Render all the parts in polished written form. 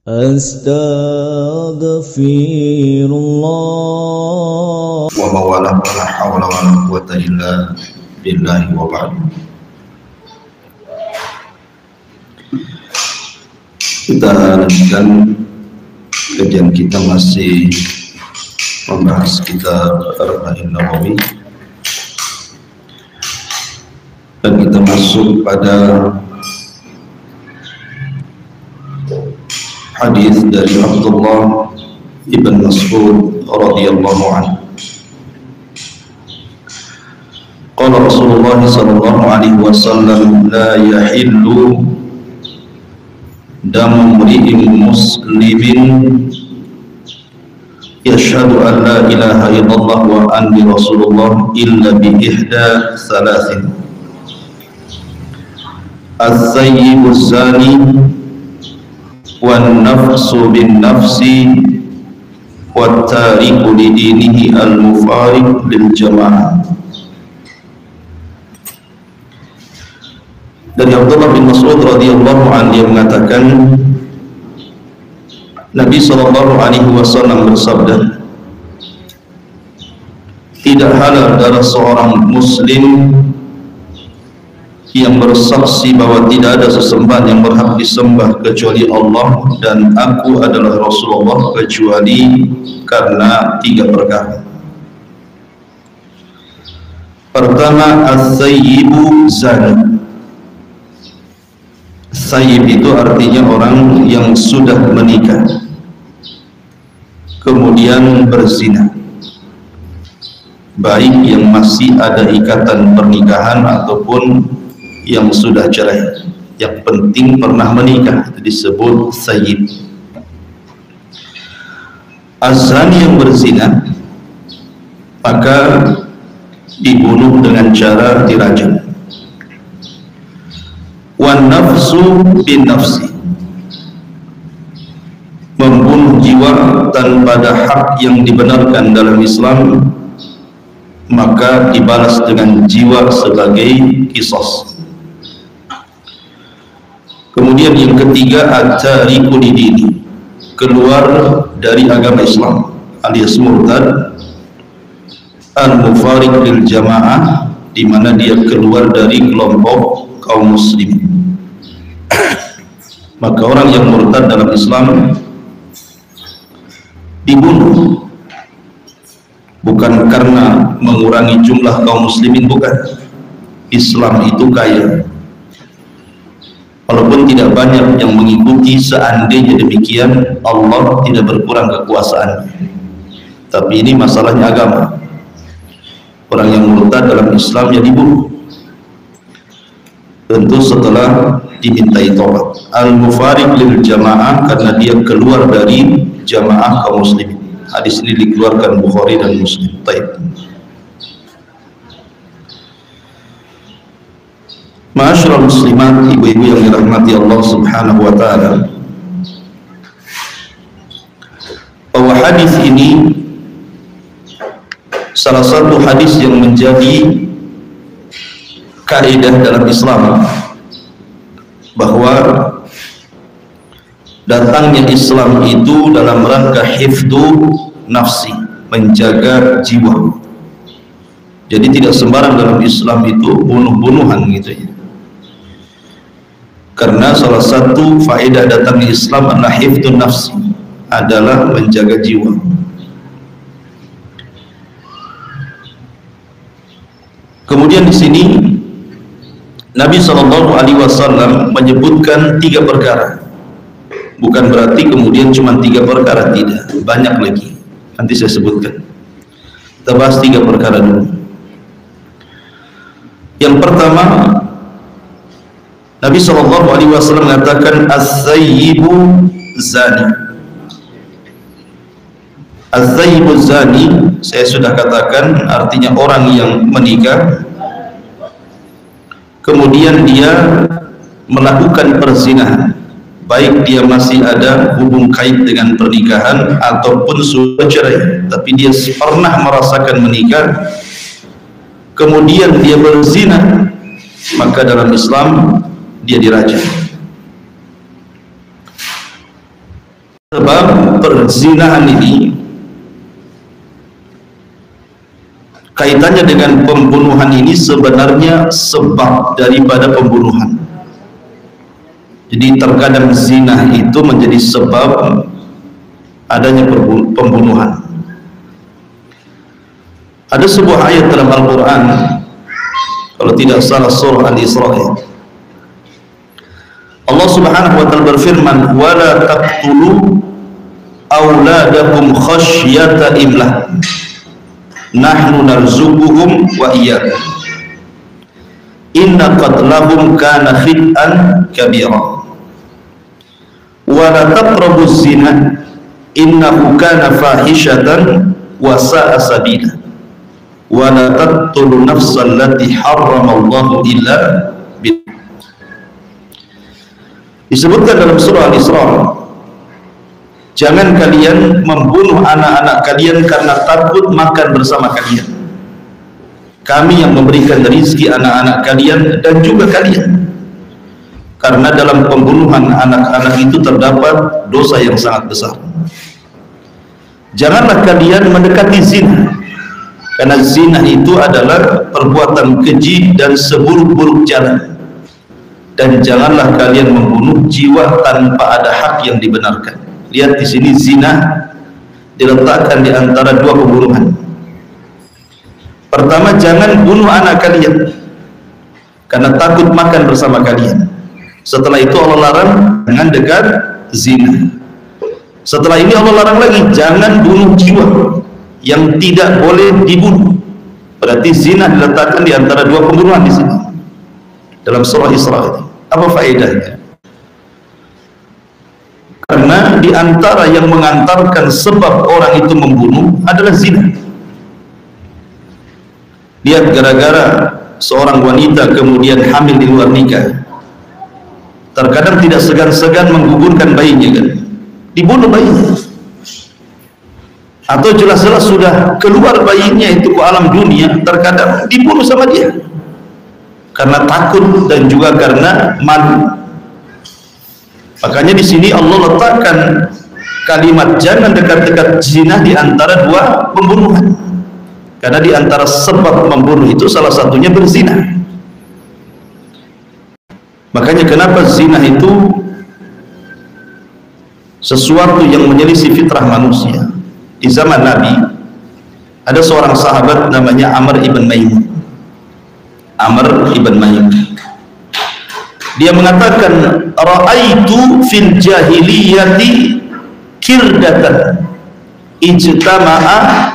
Astaghfirullah wa mawalah wa la hawla wa la quwwata illa billahi wa ba'd. Kita lanjutkan kajian kita, masih membahas kitab Arba'in Nawawi, dan kita masuk pada hadis dari Abdullah ibn Mas'ud radhiyallahu anhu. Qala Rasulullah sallallahu alaihi wasallam, la yahillu damu mri'in muslimin yashhadu an la ilaha illallah wa anni rasulullah illa bi ihda thalathin: az-zayyibu zani wan nafsu bin nafsi wat tariku li dinihi al mufariq lil jamaah. Dari Abdullah bin Mas'ud radhiyallahu anhu, dia mengatakan Nabi sallallahu alaihi wasallam bersabda, tidak halal darah seorang muslim yang bersaksi bahwa tidak ada sesembahan yang berhak disembah kecuali Allah dan aku adalah Rasulullah, kecuali karena tiga perkara. Pertama, as-sayyibu zani. Sayyib itu artinya orang yang sudah menikah kemudian berzina, baik yang masih ada ikatan pernikahan ataupun yang sudah cerai, yang penting pernah menikah, itu disebut sayyib. Az-zani yang berzina maka dibunuh dengan cara dirajam. Wan nafsu bin nafsi, membunuh jiwa tanpa ada hak yang dibenarkan dalam Islam, maka dibalas dengan jiwa sebagai qisas. Kemudian yang ketiga, at-tariku lidini, keluar dari agama Islam alias murtad, al-mufariq lil jamaah, di mana dia keluar dari kelompok kaum muslimin. Maka orang yang murtad dalam Islam dibunuh, bukan karena mengurangi jumlah kaum muslimin, bukan. Islam itu kaya, walaupun tidak banyak yang mengikuti. Seandainya demikian, Allah tidak berkurang kekuasaannya. Tapi ini masalahnya agama. Orang yang murtad dalam Islam ya dibunuh, tentu setelah dimintai taubat. Al-mufariq lil jamaah, karena dia keluar dari jamaah kaum muslimin. Hadis ini dikeluarkan Bukhari dan Muslim. Baik. Ma'asyiral muslimat, ibu-ibu yang dirahmati Allah Subhanahu wa taala, bahwa hadis ini salah satu hadis yang menjadi kaidah dalam Islam, bahwa datangnya Islam itu dalam rangka hifdzu nafsi, menjaga jiwa. Jadi tidak sembarang dalam Islam itu bunuh-bunuhan gitu ya. Karena salah satu faedah datangnya Islam adalah hifdzu nafsi, adalah menjaga jiwa. Kemudian di sini Nabi Shallallahu Alaihi Wasallam menyebutkan tiga perkara. Bukan berarti kemudian cuma tiga perkara, tidak, banyak lagi. Nanti saya sebutkan. Kita bahas tiga perkara dulu. Yang pertama, Nabi Shallallahu Alaihi Wasallam mengatakan az-zayyibu zani. Az-zayyibu zani, saya sudah katakan, artinya orang yang menikah kemudian dia melakukan perzinahan, baik dia masih ada hubung kait dengan pernikahan ataupun sudah cerai, tapi dia pernah merasakan menikah kemudian dia berzina, maka dalam Islam dia dirajam. Sebab perzinahan ini kaitannya dengan pembunuhan ini sebenarnya sebab daripada pembunuhan. Jadi terkadang zina itu menjadi sebab adanya pembunuhan. Ada sebuah ayat dalam Al-Quran, kalau tidak salah surah Al-Isra, Allah Subhanahu wa ta'ala berfirman, "Wala taqtulu auladakum khasyata imlah, nahnu narzuquhum wa iyyakum, inna qatlahum kana khit'an kabira, wa la taqrabuz zina innahu kana fahishatan wa sa'a sabila, wa la taqtulu nafsal lati harramallahu illa bil." Disebutkan dalam surah Al-Isra, jangan kalian membunuh anak-anak kalian karena takut makan bersama kalian. Kami yang memberikan rezeki anak-anak kalian dan juga kalian. Karena dalam pembunuhan anak-anak itu terdapat dosa yang sangat besar. Janganlah kalian mendekati zina, karena zina itu adalah perbuatan keji dan seburuk-buruk jalan. Dan janganlah kalian membunuh jiwa tanpa ada hak yang dibenarkan. Lihat di sini, zina diletakkan di antara dua pembunuhan. Pertama, jangan bunuh anak kalian karena takut makan bersama kalian. Setelah itu Allah larang dengan dekat zina. Setelah ini Allah larang lagi, jangan bunuh jiwa yang tidak boleh dibunuh. Berarti zina diletakkan di antara dua pembunuhan di sini dalam surah Isra ini. Apa faedahnya? Karena di antara yang mengantarkan sebab orang itu membunuh adalah zina. Lihat, gara-gara seorang wanita kemudian hamil di luar nikah, terkadang tidak segan-segan menggugurkan bayinya, kan? Dibunuh bayinya. Atau jelas-jelas sudah keluar bayinya itu ke alam dunia, terkadang dibunuh sama dia karena takut dan juga karena malu. Makanya di sini Allah letakkan kalimat jangan dekat-dekat zina di antara dua pembunuhan. Karena di antara sebab membunuh itu salah satunya berzina. Makanya kenapa zina itu sesuatu yang menyelisih fitrah manusia. Di zaman Nabi ada seorang sahabat namanya Amr ibn Maimun. Amr ibn Maimun, dia mengatakan, ra'aitu fil jahiliyati kirdatan ijtama'a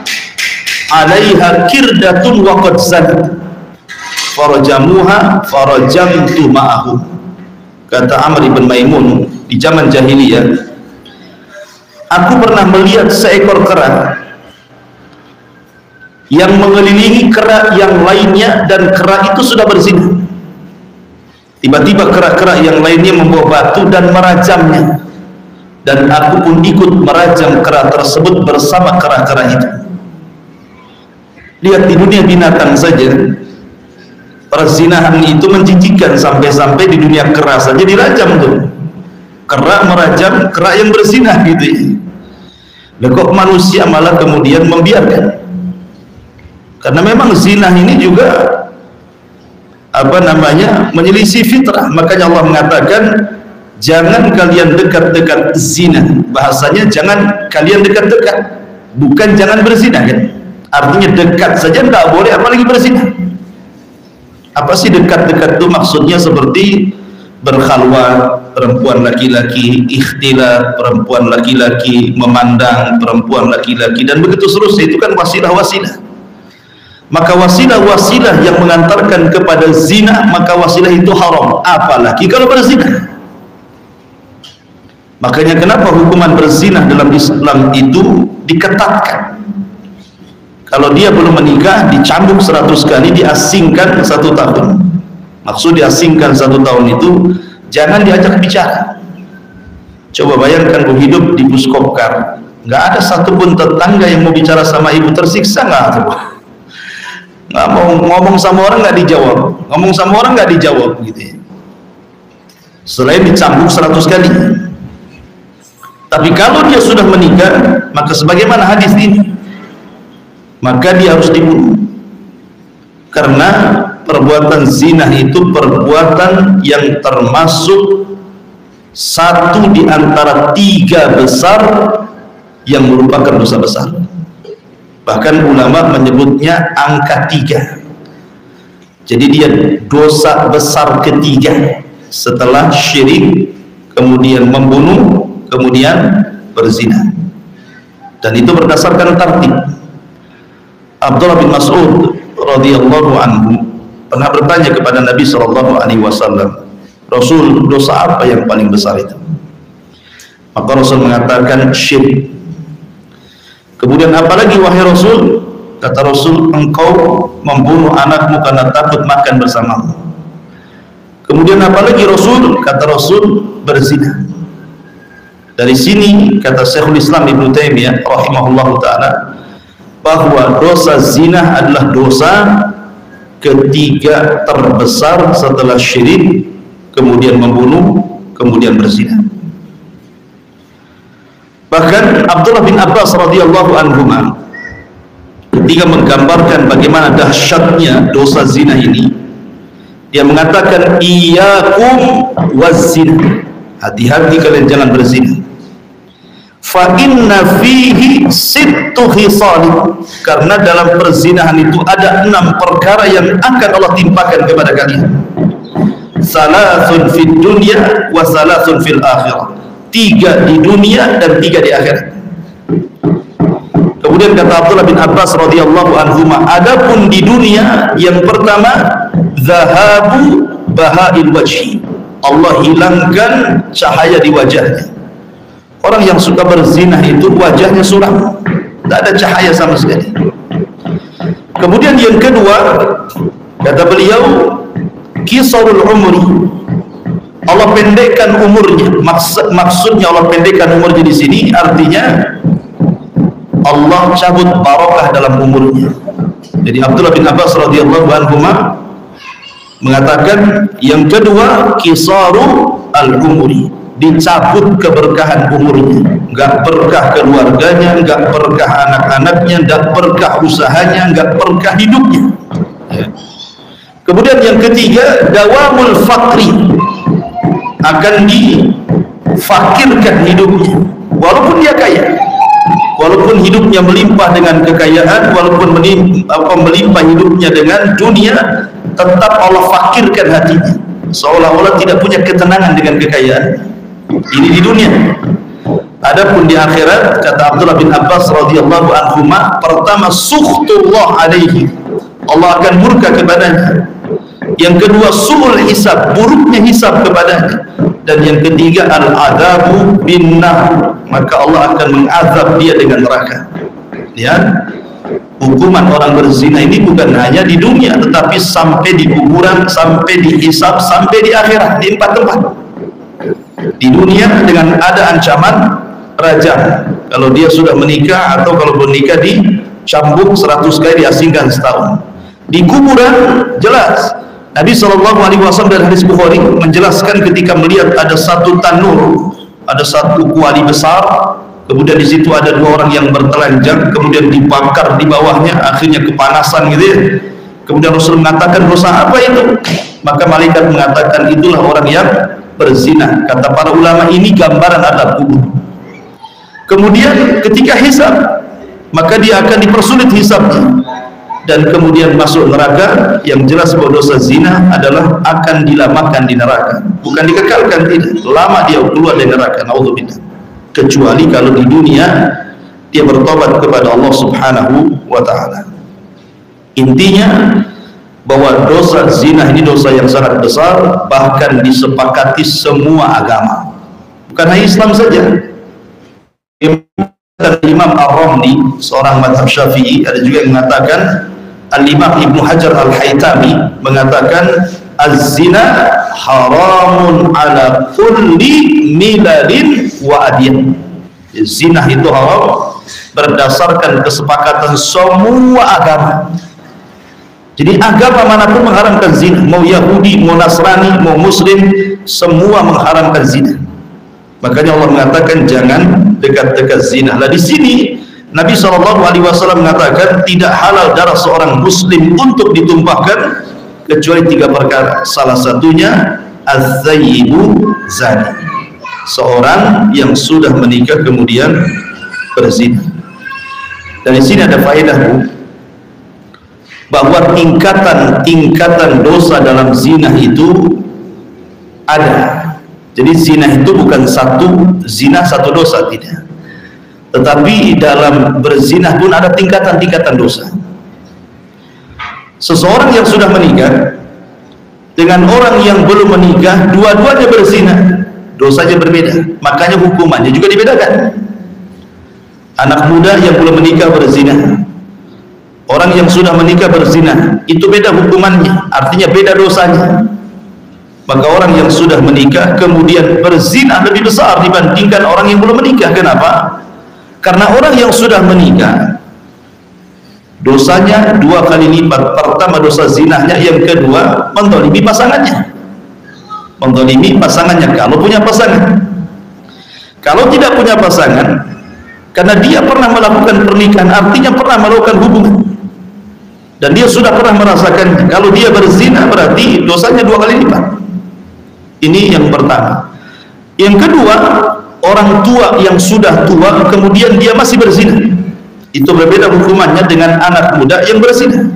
'alaiha kirdatun wa qad zanat farajamuha farajamtu ma'ahu. Kata Amr ibn Maimun, di zaman jahiliyah aku pernah melihat seekor kera yang mengelilingi kera yang lainnya, dan kera itu sudah berzina. Tiba-tiba kera-kera yang lainnya membawa batu dan merajamnya, dan aku pun ikut merajam kera tersebut bersama kera-kera itu. Lihat, di dunia binatang saja perzinahan itu menjijikkan, sampai-sampai di dunia kera saja dirajam tuh. Kera merajam kera yang berzina gitu ya. Lah kok manusia malah kemudian membiarkan? Karena memang zina ini juga menyelisih fitrah. Makanya Allah mengatakan jangan kalian dekat-dekat zina. Bahasanya jangan kalian dekat-dekat, bukan jangan berzina, kan? Artinya dekat saja tidak boleh, apalagi berzina. Apa sih dekat-dekat itu? Maksudnya seperti berkhalwat perempuan laki-laki, ikhtilat perempuan laki-laki, memandang perempuan laki-laki, dan begitu seterusnya. Itu kan wasilah-wasilah. Maka wasilah-wasilah yang mengantarkan kepada zina, maka wasilah itu haram, apalagi kalau berzina. Makanya kenapa hukuman berzina dalam Islam itu diketatkan. Kalau dia belum menikah, dicambuk 100 kali, diasingkan 1 tahun. Maksud diasingkan 1 tahun itu jangan diajak bicara. Coba bayangkan bu hidup di Puskopkar, nggak ada satupun tetangga yang mau bicara sama ibu, tersiksa nggak tuh? Nggak mau ngomong sama orang, nggak dijawab, ngomong sama orang nggak dijawab gitu ya. Selain dicambuk 100 kali. Tapi kalau dia sudah menikah, maka sebagaimana hadis ini, maka dia harus dibunuh. Karena perbuatan zina itu perbuatan yang termasuk satu di antara 3 besar yang merupakan dosa besar. Bahkan ulama menyebutnya angka 3. Jadi dia dosa besar ketiga setelah syirik, kemudian membunuh, kemudian berzina. Dan itu berdasarkan tartib. Abdullah bin Mas'ud radhiyallahu anhu pernah bertanya kepada Nabi SAW, Rasul, dosa apa yang paling besar itu? Maka Rasul mengatakan syirik. Kemudian apalagi wahai Rasul? Kata Rasul, engkau membunuh anakmu karena takut makan bersamamu. Kemudian apalagi Rasul? Kata Rasul, berzina. Dari sini kata Syekhul Islam Ibnu Taimiyah rahimahullahu taala bahwa dosa zina adalah dosa ketiga terbesar setelah syirik, kemudian membunuh, kemudian berzina. Bahkan Abdullah bin Abbas radhiyallahu anhu ketika menggambarkan bagaimana dahsyatnya dosa zina ini, dia mengatakan iyyakum waz-zina, hati-hati kalian jangan berzina. Fa inna fihi sittu khisal, karena dalam perzinahan itu ada 6 perkara yang akan Allah timpakan kepada kalian. Salasun fid dunya wa salasun fil akhirah, 3 di dunia dan 3 di akhirat. Kemudian kata Abdullah bin Abbas radhiyallahu anhu, adapun di dunia yang pertama zahabu bahail wajhi, Allah hilangkan cahaya di wajahnya. Orang yang suka berzina itu wajahnya suram, tidak ada cahaya sama sekali. Kemudian yang kedua kata beliau qisarul umri, Allah pendekkan umurnya. Maksudnya Allah pendekkan umurnya di sini artinya Allah cabut barokah dalam umurnya. Jadi Abdullah bin Abbas radhiyallahu anhu mengatakan yang kedua qisaru al-umri, dicabut keberkahan umurnya, enggak berkah keluarganya, enggak berkah anak-anaknya, enggak berkah usahanya, enggak berkah hidupnya. Kemudian yang ketiga dawamul fakri, akan difakirkan hidupnya walaupun dia kaya. Walaupun hidupnya melimpah dengan kekayaan, walaupun melimpah hidupnya dengan dunia, tetap Allah fakirkan hatinya, seolah-olah tidak punya ketenangan dengan kekayaan. Ini di dunia. Adapun di akhirat, kata Abdullah bin Abbas radhiyallahu anhu, pertama sukhtullah alaihi, Allah akan murka kepadanya. Yang kedua su'ul hisab, buruknya hisab kepadanya. Dan yang ketiga al-adabu bin-nar, maka Allah akan mengazab dia dengan neraka. Ya, hukuman orang berzina ini bukan hanya di dunia, tetapi sampai di kuburan, sampai di hisab, sampai di akhirat, di 4 tempat. Di dunia dengan ada ancaman rajam kalau dia sudah menikah, atau kalau belum nikah dicambuk 100 kali, diasingkan setahun. Di kuburan jelas Nabi SAW dari hadis Bukhari menjelaskan ketika melihat ada satu tanur, ada satu kuali besar, kemudian di situ ada 2 orang yang bertelanjang, kemudian dibakar di bawahnya, akhirnya kepanasan gitu ya. Kemudian Rasul mengatakan, dosa apa itu? Maka malaikat mengatakan, itulah orang yang berzina. Kata para ulama, ini gambaran adab kubur. Kemudian ketika hisab, maka dia akan dipersulit hisabnya, dan kemudian masuk neraka. Yang jelas bahwa dosa zina adalah akan dilamakan di neraka, bukan dikekalkan, tidak, lama dia keluar dari neraka, naudzubillah, kecuali kalau di dunia dia bertobat kepada Allah Subhanahu wa taala. Intinya bahwa dosa zina ini dosa yang sangat besar, bahkan disepakati semua agama, bukan hanya Islam saja. Imam Ar-Ramli, seorang mazhab Syafi'i, ada juga yang mengatakan, Al-Imam Ibnu Hajar Al-Haytami mengatakan az-zina haramun ala kulli milalin wa adyan. Zina itu haram berdasarkan kesepakatan semua agama. Jadi agama manapun mengharamkan zina, mau Yahudi, mau Nasrani, mau Muslim, semua mengharamkan zina. Makanya Allah mengatakan jangan dekat-dekat zina. Lah di sini Nabi SAW mengatakan tidak halal darah seorang muslim untuk ditumpahkan kecuali 3 perkara. Salah satunya az-zayyibu zani, seorang yang sudah menikah kemudian berzina. Dan di sini ada faedah, Bu, bahwa tingkatan dosa dalam zina itu ada. Jadi zina itu bukan satu zina satu dosa, tidak. Tetapi dalam berzina pun ada tingkatan dosa. Seseorang yang sudah menikah dengan orang yang belum menikah, dua-duanya berzina, dosanya berbeda, makanya hukumannya juga dibedakan. Anak muda yang belum menikah berzina, orang yang sudah menikah berzina, itu beda hukumannya, artinya beda dosanya. Maka orang yang sudah menikah kemudian berzina lebih besar dibandingkan orang yang belum menikah. Kenapa? Karena orang yang sudah menikah dosanya 2 kali lipat. Pertama dosa zinahnya, yang kedua mendolimi pasangannya. Mendolimi pasangannya kalau punya pasangan. Kalau tidak punya pasangan, karena dia pernah melakukan pernikahan, artinya pernah melakukan hubungan, dan dia sudah pernah merasakan. Kalau dia berzina berarti dosanya 2 kali lipat. Ini yang pertama. Yang kedua, orang tua yang sudah tua kemudian dia masih berzina, itu berbeda hukumannya dengan anak muda yang berzina.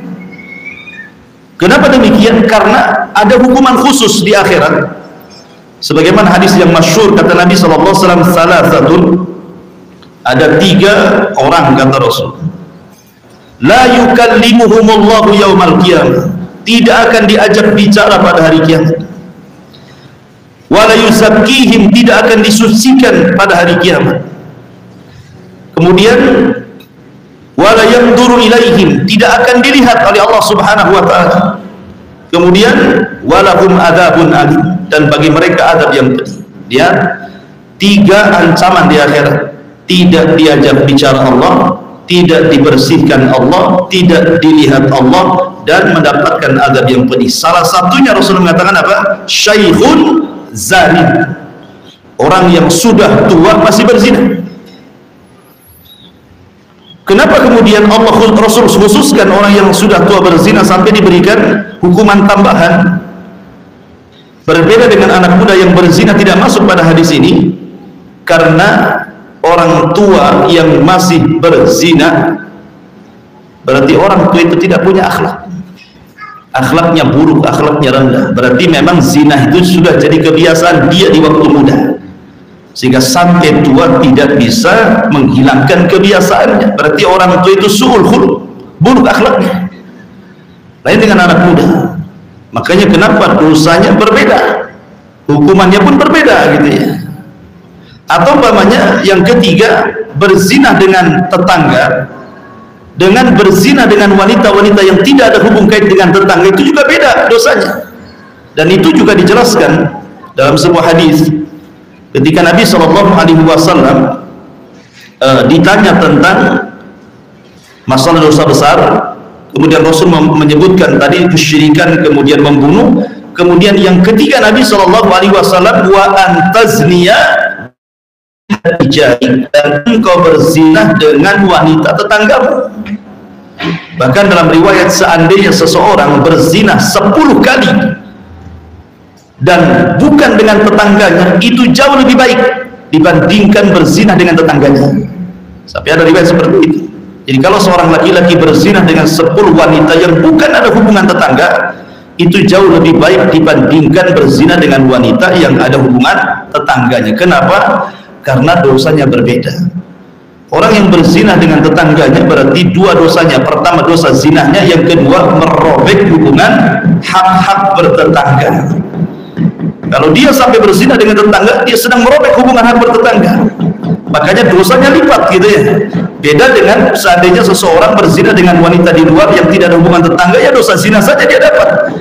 Kenapa demikian? Karena ada hukuman khusus di akhirat. Sebagaimana hadis yang masyhur kata Nabi SAW, salasatun, ada 3 orang kata Rasul, la yukallimuhumullahu yaumal qiyamah, tidak akan diajak bicara pada hari kiamat. Wala yuzakkihim, tidak akan disucikan pada hari kiamat. Kemudian wala yanzuru ilaihim, tidak akan dilihat oleh Allah Subhanahu wa taala. Kemudian walahum adzabun alim, dan bagi mereka azab yang pedih. Dia 3 ancaman di akhirat: tidak diajak bicara Allah, tidak dibersihkan Allah, tidak dilihat Allah, dan mendapatkan azab yang pedih. Salah satunya Rasul mengatakan apa? Syaikhun zani, orang yang sudah tua masih berzina. Kenapa kemudian Allah Rasul khususkan orang yang sudah tua berzina sampai diberikan hukuman tambahan? Berbeda dengan anak muda yang berzina tidak masuk pada hadis ini, karena orang tua yang masih berzina berarti orang tua itu tidak punya akhlak. Akhlaknya buruk, akhlaknya rendah. Berarti memang zina itu sudah jadi kebiasaan dia di waktu muda, sehingga sampai tua tidak bisa menghilangkan kebiasaannya. Berarti orang tua itu su'ul khuluq, buruk akhlaknya. Lain dengan anak muda. Makanya kenapa dosanya berbeda, hukumannya pun berbeda gitu ya. Atau umpamanya yang ketiga, berzina dengan tetangga, dengan berzina dengan wanita-wanita yang tidak ada hubung kait dengan tetangga, itu juga beda dosanya. Dan itu juga dijelaskan dalam sebuah hadis ketika Nabi SAW ditanya tentang masalah dosa besar, kemudian Rasul menyebutkan tadi kesyirikan, kemudian membunuh, kemudian yang ketiga Nabi SAW, wa antazniya, dan engkau berzina dengan wanita tetanggamu. Bahkan dalam riwayat, seandainya seseorang berzina 10 kali dan bukan dengan tetangganya, itu jauh lebih baik dibandingkan berzina dengan tetangganya. Sampai ada riwayat seperti itu. Jadi kalau seorang laki-laki berzina dengan 10 wanita yang bukan ada hubungan tetangga, itu jauh lebih baik dibandingkan berzina dengan wanita yang ada hubungan tetangganya. Kenapa? Karena dosanya berbeda. Orang yang berzina dengan tetangganya berarti 2 dosanya. Pertama dosa zinahnya, yang kedua merobek hubungan hak-hak bertetangga. Kalau dia sampai berzina dengan tetangga, dia sedang merobek hubungan hak bertetangga. Makanya dosanya lipat gitu ya. Beda dengan seandainya seseorang berzina dengan wanita di luar yang tidak ada hubungan tetangga, ya dosa zina saja dia dapat.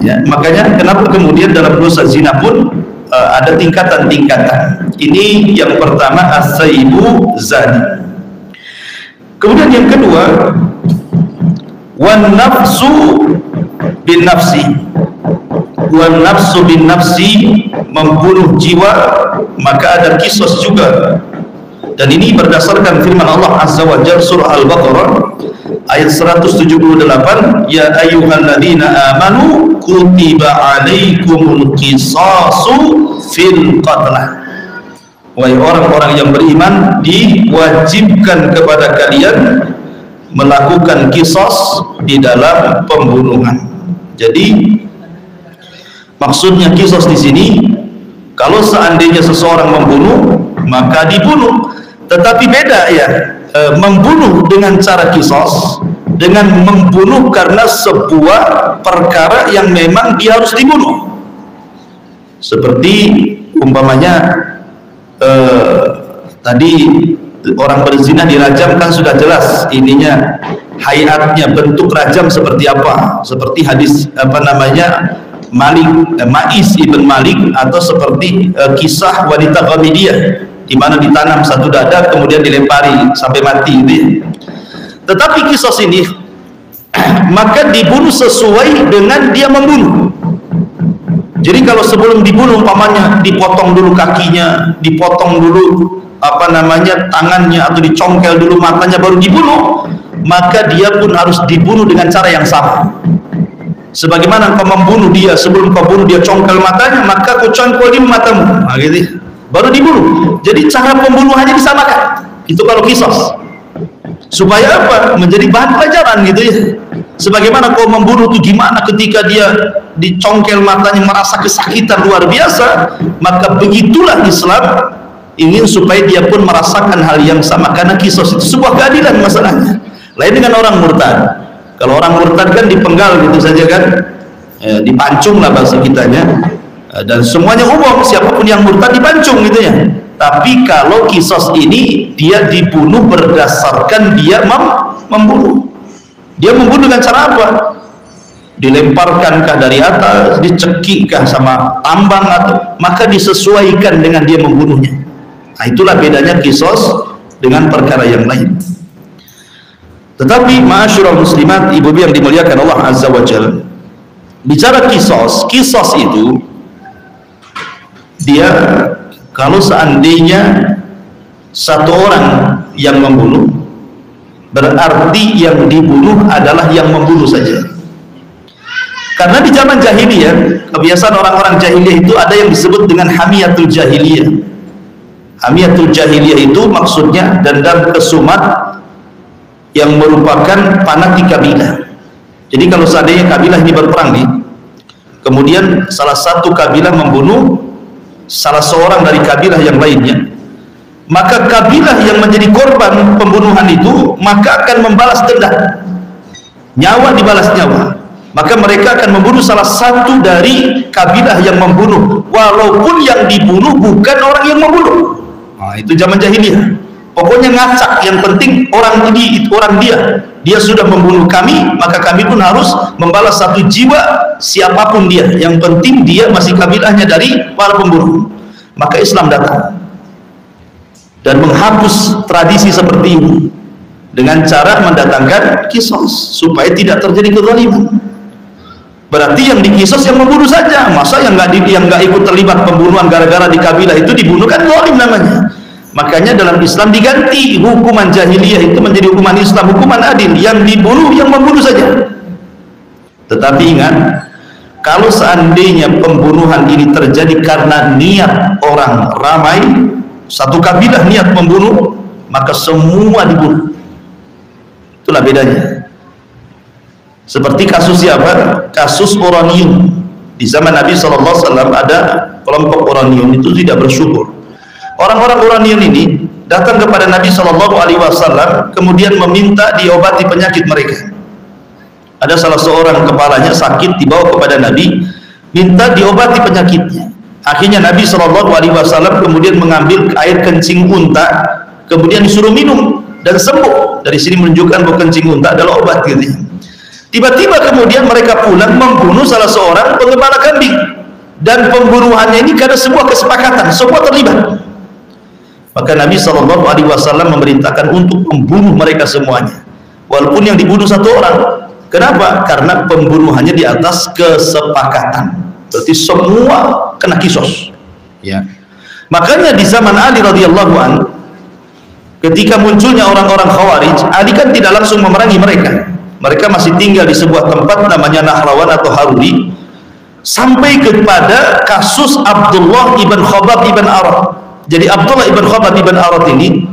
Ya, makanya kenapa kemudian dalam dosa zina pun ada tingkatan-tingkatan. Ini yang pertama, as-sayyibu zani. Kemudian yang kedua, wan nafsu bin nafsi, wan nafsu bin nafsi, membunuh jiwa, maka ada kisos juga. Dan ini berdasarkan firman Allah Azza wa Jalla surah Al-Baqarah ayat 178, ya ayyuhalladzina amanu kutiba alaikumul qisasu fil qatlah. Wahai orang-orang yang beriman, diwajibkan kepada kalian melakukan kisos di dalam pembunuhan. Jadi maksudnya kisos di sini, kalau seandainya seseorang membunuh, maka dibunuh. Tetapi beda ya, membunuh dengan cara kisos dengan membunuh karena sebuah perkara yang memang dia harus dibunuh. Seperti umpamanya tadi orang berzina dirajam, kan sudah jelas ininya, hayatnya, bentuk rajam seperti apa, seperti hadis Ma'is ibn Malik, atau seperti kisah wanita Ghamidiyah di mana ditanam satu dada kemudian dilempari sampai mati gitu ya. Tetapi kisos ini maka dibunuh sesuai dengan dia membunuh. Jadi kalau sebelum dibunuh umpamanya dipotong dulu kakinya, dipotong dulu tangannya, atau dicongkel dulu matanya baru dibunuh, maka dia pun harus dibunuh dengan cara yang sama. Sebagaimana kau membunuh dia, sebelum kau bunuh dia congkel matanya, maka kau congkel di matamu, gitu, baru dibunuh. Jadi cara pembunuhannya disamakan. Itu kalau kisos. Supaya apa? Menjadi bahan pelajaran gitu ya. Sebagaimana kau membunuh itu gimana ketika dia dicongkel matanya merasa kesakitan luar biasa, maka begitulah Islam ingin supaya dia pun merasakan hal yang sama, karena kisos itu sebuah keadilan masalahnya. Lain dengan orang murtad. Kalau orang murtad kan dipenggal gitu saja kan, dipancung lah bahasa kitanya, dan semuanya umum, siapapun yang murtad dipancung gitu ya. Tapi kalau kisos ini dia dibunuh berdasarkan dia membunuh. Dia membunuh dengan cara apa? Dilemparkankah dari atas, dicekikkah sama tambang, atau maka disesuaikan dengan dia membunuhnya. Nah, itulah bedanya kisos dengan perkara yang lain. Tetapi ma'asyiral muslimat, ibu-ibu yang dimuliakan Allah Azza wa Jalla, bicara kisos itu dia, kalau seandainya satu orang yang membunuh, berarti yang dibunuh adalah yang membunuh saja. Karena di zaman jahiliyah, kebiasaan orang-orang jahiliyah itu ada yang disebut dengan hamiyatul jahiliyah. Hamiyatul jahiliyah itu maksudnya dendam kesumat yang merupakan fanatik kabilah. Jadi kalau seandainya kabilah ini berperang nih, kemudian salah satu kabilah membunuh salah seorang dari kabilah yang lainnya, maka kabilah yang menjadi korban pembunuhan itu maka akan membalas dendam, nyawa dibalas nyawa. Maka mereka akan membunuh salah satu dari kabilah yang membunuh, walaupun yang dibunuh bukan orang yang membunuh. Nah, itu zaman jahiliyah. Pokoknya ngacak, yang penting orang ini, orang dia sudah membunuh kami, maka kami pun harus membalas satu jiwa siapapun dia, yang penting dia masih kabilahnya dari para pembunuh. Maka Islam datang dan menghapus tradisi seperti ini dengan cara mendatangkan kisos supaya tidak terjadi kezaliman. Berarti yang dikisos yang membunuh saja, masa yang nggak ikut terlibat pembunuhan gara-gara di kabilah itu dibunuh, kan zalim namanya. Makanya dalam Islam diganti hukuman jahiliyah itu menjadi hukuman Islam, hukuman adil, yang dibunuh yang membunuh saja. Tetapi ingat, kalau seandainya pembunuhan ini terjadi karena niat orang ramai, satu kabilah niat membunuh, maka semua dibunuh. Itulah bedanya. Seperti kasus siapa? Kasus Oranium. Di zaman Nabi SAW ada kelompok Oranium itu tidak bersyukur. Orang-orang Oranium ini datang kepada Nabi SAW, kemudian meminta diobati penyakit mereka. Ada salah seorang kepalanya sakit, dibawa kepada Nabi, minta diobati penyakitnya. Akhirnya Nabi SAW kemudian mengambil air kencing unta, kemudian disuruh minum dan sembuh. Dari sini menunjukkan bahwa kencing unta adalah obat gitu. Tiba-tiba kemudian mereka pulang membunuh salah seorang penggembala kambing, dan pembunuhannya ini karena sebuah kesepakatan, semua terlibat. Maka Nabi SAW memerintahkan untuk membunuh mereka semuanya, walaupun yang dibunuh satu orang. Kenapa? Karena pembunuhannya di atas kesepakatan. berarti semua kena kisos. Ya. Makanya di zaman Ali radhiyallahu an, ketika munculnya orang-orang Khawarij, Ali kan tidak langsung memerangi mereka. Mereka masih tinggal di sebuah tempat namanya Nahrawan atau Haruri, sampai kepada kasus Abdullah ibn Khabbab ibn Arat. Jadi Abdullah ibn Khabbab ibn Arat ini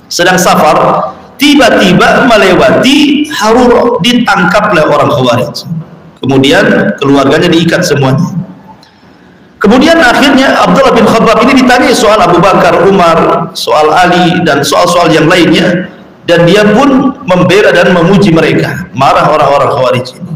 sedang safar, tiba-tiba melewati Harura, ditangkap oleh orang Khawarij. Kemudian keluarganya diikat semuanya. Kemudian akhirnya Abdullah bin Khabbab ini ditanya soal Abu Bakar, Umar, soal Ali, dan soal-soal yang lainnya, dan dia pun membela dan memuji mereka. Marah orang-orang Khawarij ini.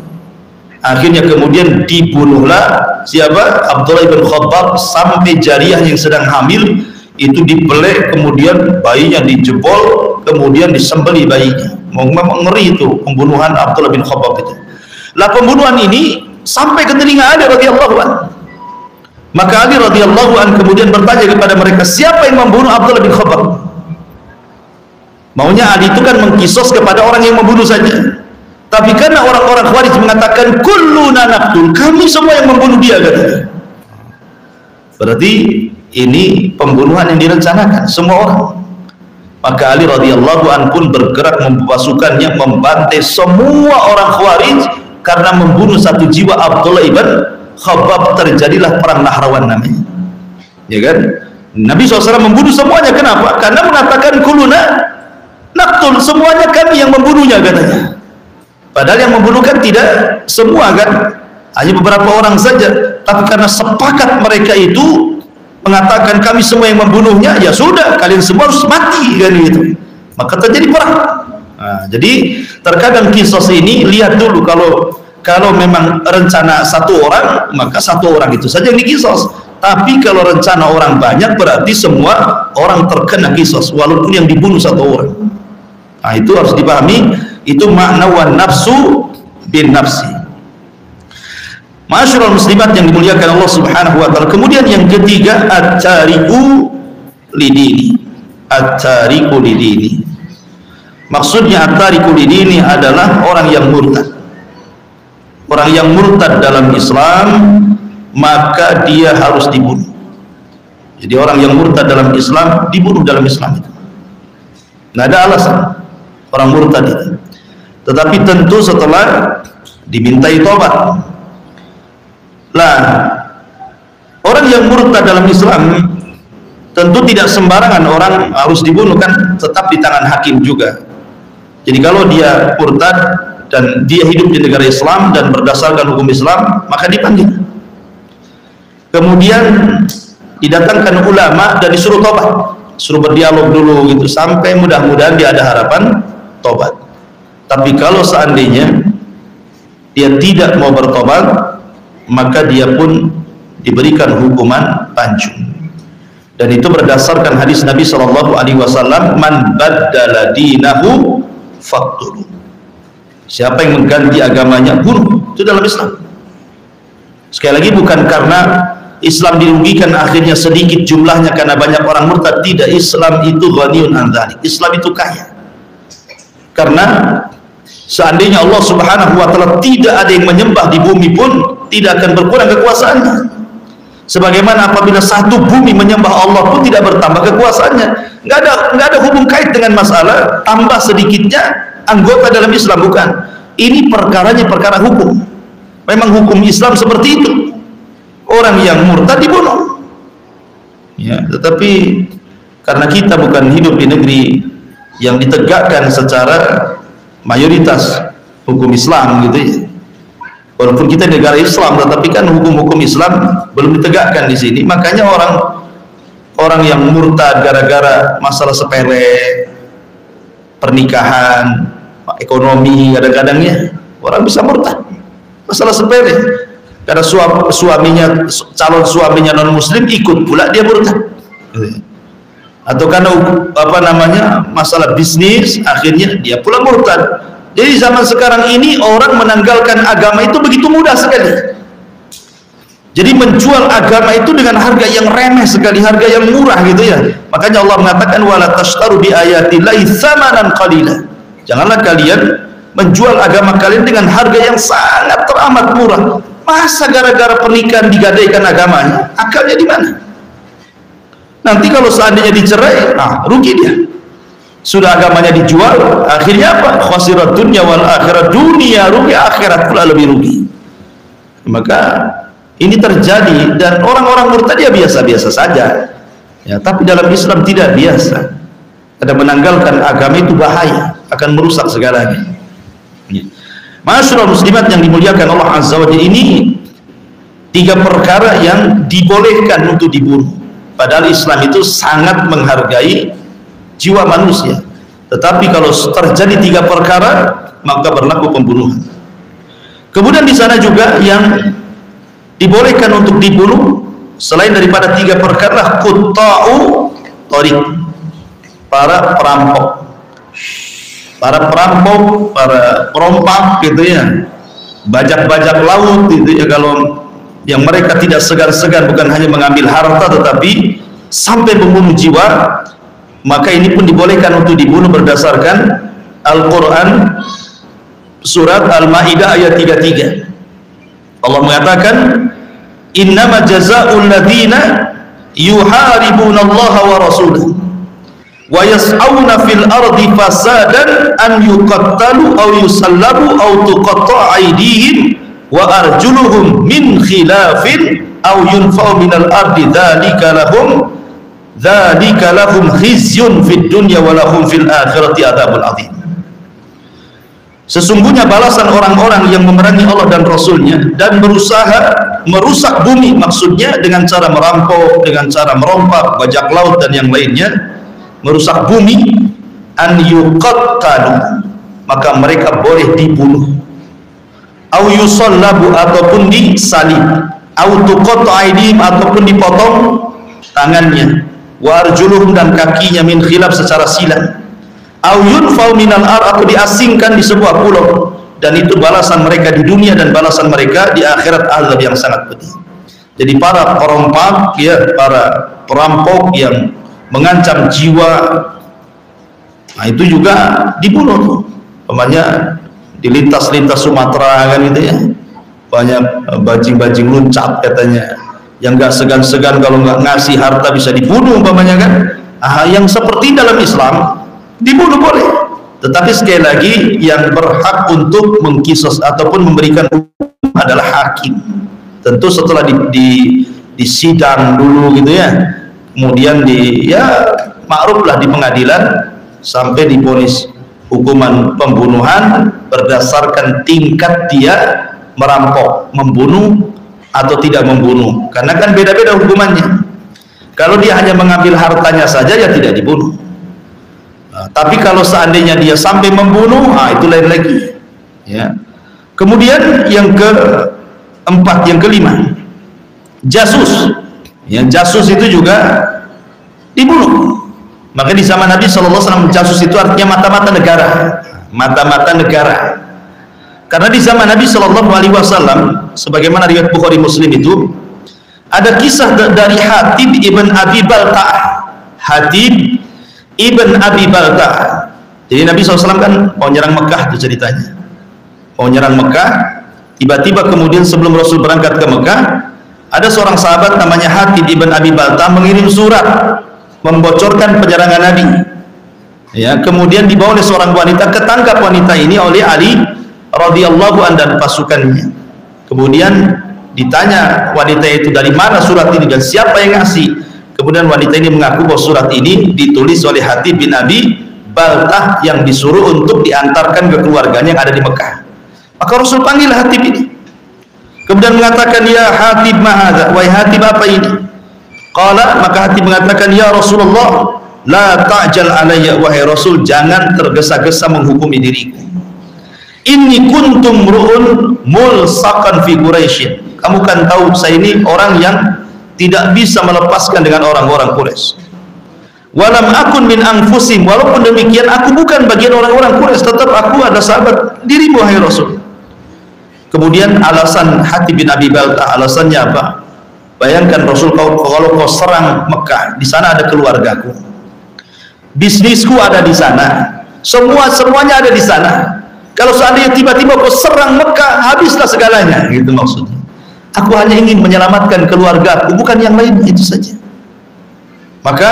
Akhirnya kemudian dibunuhlah siapa? Abdullah bin Khabbab, sampai jariyah yang sedang hamil itu dibelek, kemudian bayinya dijebol, kemudian disembelih bayinya. Memang ngeri itu pembunuhan Abdullah bin Khabbab itu. Lah pembunuhan ini sampai ke telinga Ali radhiyallahu an. Maka Ali radhiyallahu an kemudian bertanya kepada mereka, siapa yang membunuh Abdullah bin Khabbab? Maunya Ali itu kan mengkisos kepada orang yang membunuh saja. Tapi karena orang-orang Khawarij mengatakan kulluna naqtul, kami semua yang membunuh dia, katanya. Berarti ini pembunuhan yang direncanakan semua orang. Maka Ali radhiyallahu an pun bergerak pasukannya membantai semua orang Khawarij karena membunuh satu jiwa Abdullah ibn Khabbab. Terjadilah perang Nahrawan namanya, ya kan? Nabi SAW membunuh semuanya. Kenapa? Karena mengatakan kuluna naqtul, semuanya kami yang membunuhnya, katanya. Padahal yang membunuh kan tidak semua, kan? Hanya beberapa orang saja. Tapi karena sepakat mereka itu mengatakan kami semua yang membunuhnya, ya sudah, kalian semua harus mati, kan gitu. Maka terjadi perang. Nah, jadi terkadang kisos ini lihat dulu, kalau memang rencana satu orang, maka satu orang itu saja yang dikisos. Tapi kalau rencana orang banyak, berarti semua orang terkena kisos, walaupun yang dibunuh satu orang. Nah, itu harus dipahami. Itu makna wan nafsu bin nafsi. Ma'asyiral muslimat yang dimuliakan Allah Subhanahu wa taala. Kemudian yang ketiga, at-tariku lidini. At-tariku lidini. Maksudnya at-tariku lidini adalah orang yang murtad. Orang yang murtad dalam Islam, maka dia harus dibunuh. Jadi orang yang murtad dalam Islam dibunuh dalam Islam itu. Tidak ada alasan orang murtad itu. Tetapi tentu setelah dimintai tobat. Lah, orang yang murtad dalam Islam tentu tidak sembarangan orang harus dibunuh, kan? Tetap di tangan hakim juga. Jadi kalau dia murtad dan dia hidup di negara Islam dan berdasarkan hukum Islam, maka dipanggil. Kemudian didatangkan ulama dan disuruh tobat, suruh berdialog dulu gitu, sampai mudah-mudahan dia ada harapan tobat. Tapi kalau seandainya dia tidak mau bertobat, maka dia pun diberikan hukuman pancung. Dan itu berdasarkan hadis Nabi SAW, man baddala dinahu faqtuluh. Siapa yang mengganti agamanya, bunuh. Itu dalam Islam. Sekali lagi, bukan karena Islam dirugikan akhirnya sedikit jumlahnya karena banyak orang murtad. Tidak, Islam itu ghaniyun an dzalik. Islam itu kaya. Karena seandainya Allah Subhanahu wa taala tidak ada yang menyembah di bumi pun, tidak akan berkurang kekuasaannya. Sebagaimana apabila satu bumi menyembah Allah pun tidak bertambah kekuasaannya. Nggak ada hubung kait dengan masalah tambah sedikitnya anggota dalam Islam, bukan. Ini perkaranya perkara hukum. Memang hukum Islam seperti itu. Orang yang murtad dibunuh. Ya, tetapi karena kita bukan hidup di negeri yang ditegakkan secara mayoritas hukum Islam gitu ya. Walaupun kita negara Islam, tetapi kan hukum-hukum Islam belum ditegakkan di sini. Makanya orang yang murtad gara-gara masalah sepele, pernikahan, ekonomi, kadang-kadangnya orang bisa murtad masalah sepele. Karena calon suaminya non muslim ikut pula dia murtad. Atau karena masalah bisnis, akhirnya dia pula murtad. Jadi zaman sekarang ini orang menanggalkan agama itu begitu mudah sekali. Jadi menjual agama itu dengan harga yang remeh sekali, harga yang murah gitu ya. Makanya Allah mengatakan wala tashtaru bi ayatillahi tsamanan qalila. Janganlah kalian menjual agama kalian dengan harga yang sangat teramat murah. Masa gara-gara pernikahan digadaikan agamanya? Akalnya di mana? Nanti kalau seandainya dicerai, rugi dia. Sudah agamanya dijual, akhirnya apa? Khasirat dunya wal akhirat, dunia rugi, akhirat pula lebih rugi. Maka ini terjadi, dan orang-orang murtad ya biasa-biasa saja. Ya, tapi dalam Islam tidak biasa. Ada menanggalkan agama itu bahaya, akan merusak segalanya. Ya. Masyaallah muslimat yang dimuliakan Allah Azza wa Jalla, ini 3 perkara yang dibolehkan untuk dibunuh. Padahal Islam itu sangat menghargai jiwa manusia. Tetapi kalau terjadi 3 perkara, maka berlaku pembunuhan. Kemudian di sana juga yang dibolehkan untuk dibunuh selain daripada 3 perkara, qutta'u thariq, para perampok. Para perampok, para perompak gitu ya, bajak-bajak laut gitu ya, kalau yang mereka tidak segan-segan bukan hanya mengambil harta tetapi sampai membunuh jiwa, maka ini pun dibolehkan untuk dibunuh berdasarkan Al-Quran surat Al-Ma'idah ayat 33. Allah mengatakan, innama jazaa'ul ladzina yuharibuna Allah wa rasulahu wa yas'auna fil ardi fasadan an yuqattalu aw yusallabu aw tuqatta'a aydihim wa arjuluhum min khilafin aw yunfa'u minal ardi dzalika lahum khizyun fid dunya wa lahum fil akhirati adzabun adzim. Sesungguhnya balasan orang-orang yang memerangi Allah dan Rasulnya dan berusaha merusak bumi, maksudnya dengan cara merampok, dengan cara merompak, bajak laut dan yang lainnya, merusak bumi, an yuqattalu, maka mereka boleh dibunuh, au yusallabu, ataupun disalib, au tuqatta aydihim, ataupun dipotong tangannya, wa arjuluhum, dan kakinya, min khilaf, secara silang, au yunfau minal ar, atau diasingkan di sebuah pulau, dan itu balasan mereka di dunia dan balasan mereka di akhirat, azab yang sangat pedih. Jadi para perompak ya, para perampok yang mengancam jiwa, nah itu juga dibunuh tuh. Umpamanya di lintas-lintas Sumatera kan gitu ya, banyak bajing-bajing luncat katanya, yang gak segan-segan kalau nggak ngasih harta bisa dibunuh umpamanya kan. Yang seperti dalam Islam dibunuh boleh, tetapi sekali lagi yang berhak untuk mengkisos ataupun memberikan hukum adalah hakim. Tentu setelah di sidang dulu gitu ya, kemudian makruflah di pengadilan sampai divonis hukuman pembunuhan berdasarkan tingkat dia merampok, membunuh atau tidak membunuh, karena kan beda-beda hukumannya. Kalau dia hanya mengambil hartanya saja ya tidak dibunuh. Tapi kalau seandainya dia sampai membunuh, itu lain lagi ya. Kemudian yang keempat, yang kelima, jasus. Yang jasus itu juga dibunuh. Maka di zaman Nabi SAW, jasus itu artinya mata-mata negara, mata-mata negara. Karena di zaman Nabi SAW, sebagaimana riwayat Bukhari Muslim itu, ada kisah dari Hatib ibn Abi Balta'ah. Hatib ibn Abi Balta'ah. Jadi Nabi SAW kan mau nyerang Mekah, itu ceritanya. Mau nyerang Mekah, tiba-tiba kemudian sebelum Rasul berangkat ke Mekah, ada seorang sahabat namanya Hatib ibn Abi Balta'ah mengirim surat membocorkan penyerangan Nabi. Ya, kemudian dibawa oleh seorang wanita, ketangkap wanita ini oleh Ali radhiyallahu anhu dan pasukannya. Kemudian ditanya wanita itu, dari mana surat ini dan siapa yang ngasih? Kemudian wanita ini mengaku bahwa surat ini ditulis oleh Hatib bin Abi Balta'ah yang disuruh untuk diantarkan ke keluarganya yang ada di Mekah. Maka Rasul panggil Hatib ini, kemudian mengatakan, ya Hatib, mahadza, wahai Hatib, apa ini? Qala, maka Hatib mengatakan, ya Rasulullah, la ta'jal alayya, wahai Rasul, jangan tergesa-gesa menghukumi diriku. Inni kuntum ru'un mulsaqan fi Quraisy. Kamu kan tahu saya ini orang yang tidak bisa melepaskan dengan orang-orang Quraisy. Walam akun min anfusim, walaupun demikian aku bukan bagian orang-orang Quraisy, tetap aku ada sahabat dirimu wahai Rasul. Kemudian alasan Hatib bin Abi Balta'ah, alasannya apa? Bayangkan Rasul, kalau kau serang Mekah, di sana ada keluargaku, bisnisku ada di sana, semuanya ada di sana. Kalau seandainya tiba-tiba kau serang Mekah, habislah segalanya, gitu maksudnya. Aku hanya ingin menyelamatkan keluarga aku, bukan yang lain, itu saja. Maka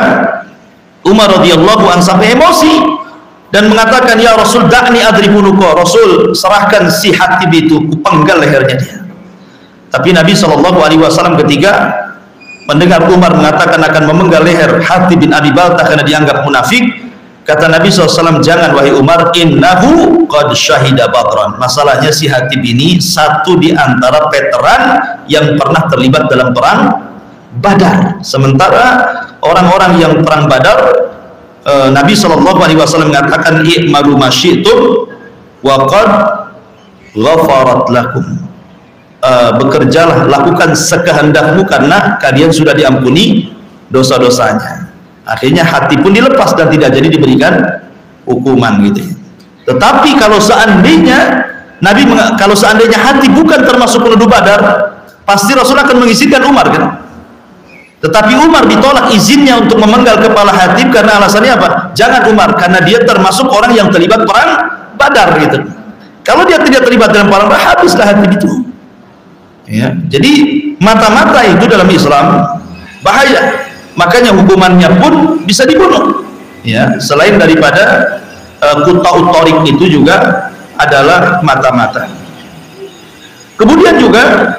Umar radhiyallahu anhu sampai emosi dan mengatakan, ya Rasul, da'ni adribunuka. Rasul, serahkan si Hatib itu, kupenggal lehernya dia. Tapi Nabi SAW ketika mendengar Umar mengatakan akan memenggal leher Hatib bin Abi Baltah karena dianggap munafik, kata Nabi SAW, jangan wahai Umar, innahu qad syahida badran. Masalahnya si Hatib ini satu di antara veteran yang pernah terlibat dalam perang Badar. Sementara orang-orang yang perang Badar, Nabi SAW mengatakan, i'malu ma syi'tum wa qad ghafarat lakum. Bekerjalah, lakukan sekehendakmu karena kalian sudah diampuni dosa-dosanya. Akhirnya Hatib pun dilepas dan tidak jadi diberikan hukuman gitu. Tetapi kalau seandainya kalau seandainya Hatib bukan termasuk penduduk Badar, pasti Rasul akan mengizinkan Umar kan. Tetapi Umar ditolak izinnya untuk memenggal kepala Hatib karena alasannya apa? Jangan Umar, karena dia termasuk orang yang terlibat perang Badar gitu. Kalau dia tidak terlibat dalam perang Badar, habislah Hatib itu. Ya, jadi mata-mata itu dalam Islam bahaya. Makanya hukumannya pun bisa dibunuh. Ya, selain daripada quta'ut thariq itu juga adalah mata-mata. Kemudian juga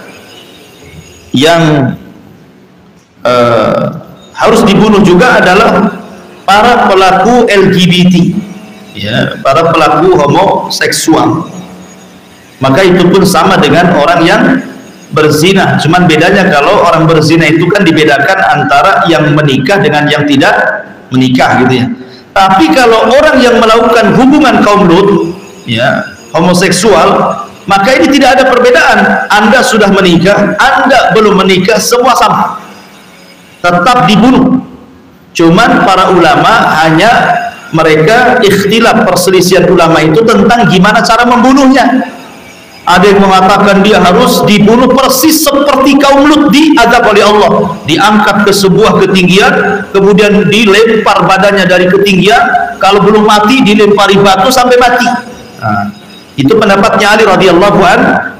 yang harus dibunuh juga adalah para pelaku LGBT, ya, para pelaku homoseksual. Maka itu pun sama dengan orang yang berzina, cuman bedanya kalau orang berzina itu kan dibedakan antara yang menikah dengan yang tidak menikah gitu ya. Tapi kalau orang yang melakukan hubungan kaum Lut, ya, homoseksual, maka ini tidak ada perbedaan. Anda sudah menikah, Anda belum menikah, semua sama, tetap dibunuh. Cuman para ulama hanya mereka ikhtilaf, perselisihan ulama itu tentang gimana cara membunuhnya. Ada yang mengatakan dia harus dibunuh persis seperti kaum Lut diazab oleh Allah, diangkat ke sebuah ketinggian, kemudian dilempar badannya dari ketinggian, kalau belum mati dilempari batu sampai mati. Nah, itu pendapatnya Ali radhiyallahu an.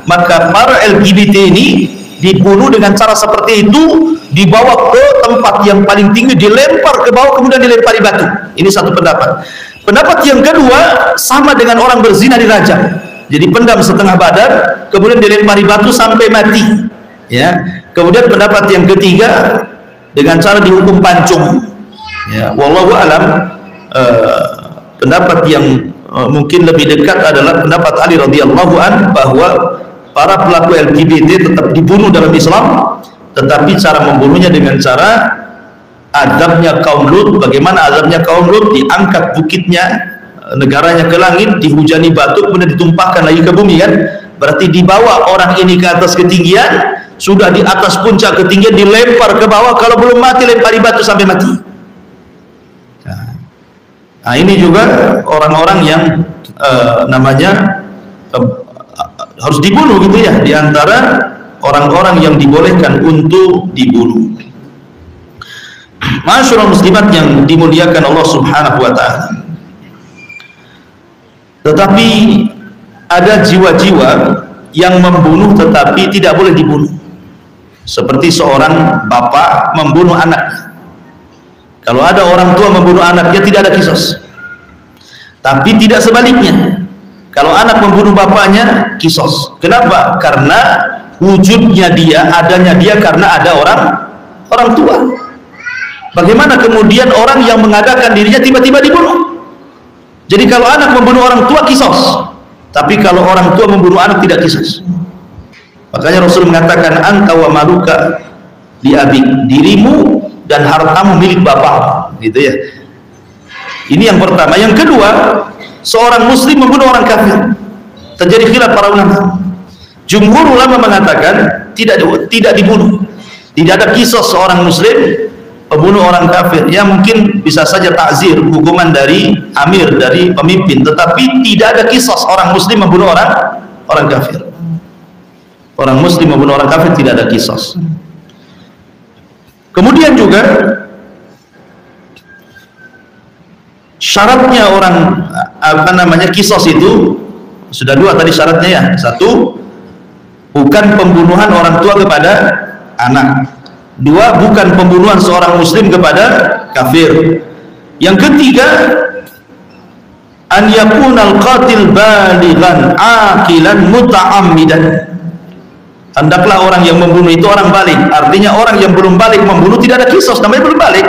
Maka para LGBT ini dibunuh dengan cara seperti itu, dibawa ke tempat yang paling tinggi, dilempar ke bawah, kemudian dilempari batu. Ini satu pendapat. Pendapat yang kedua sama dengan orang berzina dirajam. Jadi pendam setengah badan, kemudian dilempari batu sampai mati. Ya. Kemudian pendapat yang ketiga dengan cara dihukum pancung. Ya. Wallahu alam, pendapat yang mungkin lebih dekat adalah pendapat Ali radhiyallahu an, bahwa para pelaku LGBT tetap dibunuh dalam Islam, tetapi cara membunuhnya dengan cara azabnya kaum Lut. Bagaimana azabnya kaum Lut? Diangkat bukitnya, negaranya ke langit, dihujani batu, kemudian ditumpahkan lagi ke bumi kan. Berarti dibawa orang ini ke atas ketinggian, sudah di atas puncak ketinggian, dilempar ke bawah, kalau belum mati lempari batu sampai mati. Nah, ini juga orang-orang yang harus dibunuh gitu ya, diantara orang-orang yang dibolehkan untuk dibunuh. Masyaallah muslimat yang dimuliakan Allah Subhanahu wa taala. Tetapi ada jiwa-jiwa yang membunuh tetapi tidak boleh dibunuh. Seperti seorang bapak membunuh anaknya. Kalau ada orang tua membunuh anaknya tidak ada kisos. Tapi tidak sebaliknya. Kalau anak membunuh bapaknya, kisos. Kenapa? Karena wujudnya dia, adanya dia karena ada orang tua. Bagaimana kemudian orang yang mengadakan dirinya tiba-tiba dibunuh? Jadi kalau anak membunuh orang tua, kisos. Tapi kalau orang tua membunuh anak, tidak kisos. Makanya Rasul mengatakan, anta wa maluka li abik, dirimu dan hartamu milik bapak, gitu ya. Ini yang pertama. Yang kedua, seorang muslim membunuh orang kafir, terjadi khilaf para ulama. Jumhur ulama mengatakan tidak dibunuh. Tidak ada kisos seorang muslim membunuh orang kafir. Ya mungkin bisa saja takzir, hukuman dari amir, dari pemimpin, tetapi tidak ada kisos orang muslim membunuh orang kafir. Orang muslim membunuh orang kafir tidak ada kisos. Kemudian juga syaratnya orang kisos itu sudah dua tadi syaratnya ya. Satu, bukan pembunuhan orang tua kepada anak. Dua, bukan pembunuhan seorang muslim kepada kafir. Yang ketiga, an yakunal qatil balighan aqilan muta'ammidan. Hendaklah orang yang membunuh itu orang balik. Artinya orang yang belum balik membunuh tidak ada kisos, namanya belum balik.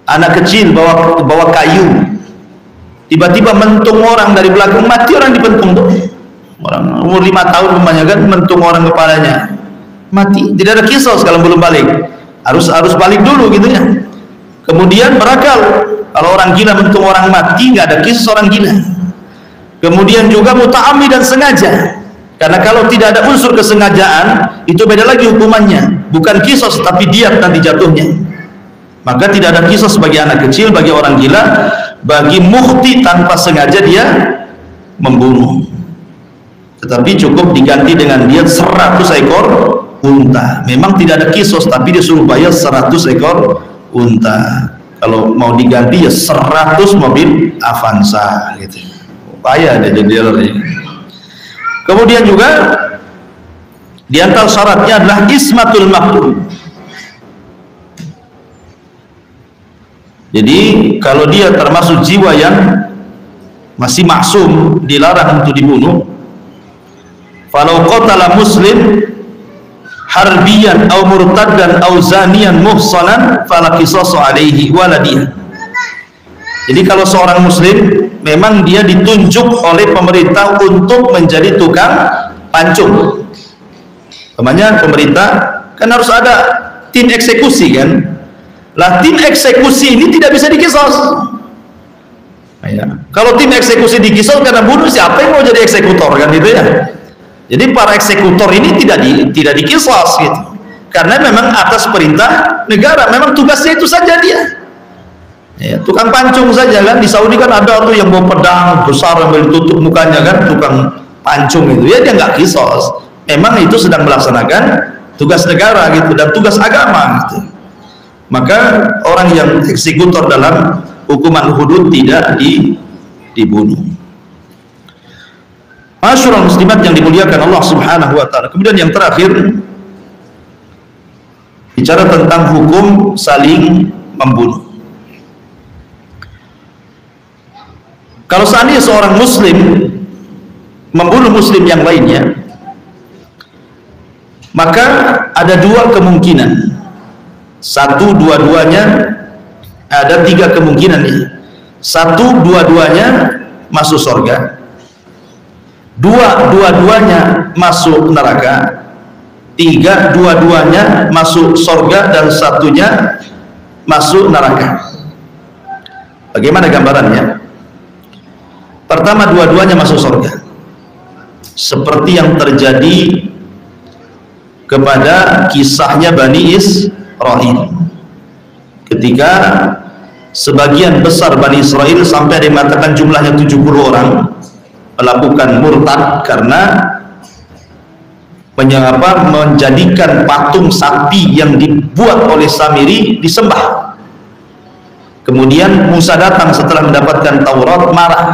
Anak kecil bawa kayu, tiba-tiba mentung orang dari belakang, mati orang dipentung tuh. Orang umur 5 tahun umpamanya kan, mentung orang kepalanya, mati. Tidak ada kisos kalau belum balik. Harus balik dulu gitu ya. Kemudian berakal. Kalau orang gila mentung orang mati, nggak ada kisos orang gila. Kemudian juga muta'ammi dan sengaja. Karena kalau tidak ada unsur kesengajaan, itu beda lagi hukumannya. Bukan kisos, tapi diat nanti jatuhnya. Maka tidak ada kisos bagi anak kecil, bagi orang gila, bagi mukhti tanpa sengaja dia membunuh. Tetapi cukup diganti dengan diat 100 ekor unta. Memang tidak ada kisos, tapi disuruh bayar 100 ekor unta. Kalau mau diganti ya 100 mobil Avanza gitu. Payah dia jadi dealer ya. Kemudian juga di antara syaratnya adalah ismatul maqtul. Jadi kalau dia termasuk jiwa yang masih maksum, dilarang untuk dibunuh, falau qatala muslim harbiyan aw murtaddan aw zaniyan muhsanan fala qisasu alaihi waladiyah. Jadi kalau seorang muslim memang dia ditunjuk oleh pemerintah untuk menjadi tukang pancung. Namanya pemerintah kan harus ada tim eksekusi kan. Lah tim eksekusi ini tidak bisa dikisos. Ya. Kalau tim eksekusi dikisos karena bunuh, siapa yang mau jadi eksekutor kan gitu ya. Jadi para eksekutor ini tidak dikisos gitu. Karena memang atas perintah negara, memang tugasnya itu saja dia. Ya, tukang pancung saja kan. Di Saudi kan ada tuh yang bawa pedang besar sambil ditutup mukanya kan, tukang pancung itu ya, dia nggak kisos. Memang itu sedang melaksanakan tugas negara gitu dan tugas agama gitu. Maka orang yang eksekutor dalam hukuman hudud tidak dibunuh. Masyurul muslimat yang dimuliakan Allah Subhanahu wa taala. Kemudian yang terakhir bicara tentang hukum saling membunuh. Kalau seandainya seorang muslim membunuh muslim yang lainnya, maka ada dua kemungkinan. Satu, dua-duanya, ada tiga kemungkinan ya. Satu, dua-duanya masuk surga. Dua, dua-duanya masuk neraka. Tiga, dua-duanya masuk surga dan satunya masuk neraka. Bagaimana gambarannya? Pertama, dua-duanya masuk surga, seperti yang terjadi kepada kisahnya Bani Israil, ketika sebagian besar Bani Israil sampai ada yang mengatakan jumlahnya 70 orang melakukan murtad karena menjadikan patung sapi yang dibuat oleh Samiri disembah. Kemudian Musa datang setelah mendapatkan Taurat, marah,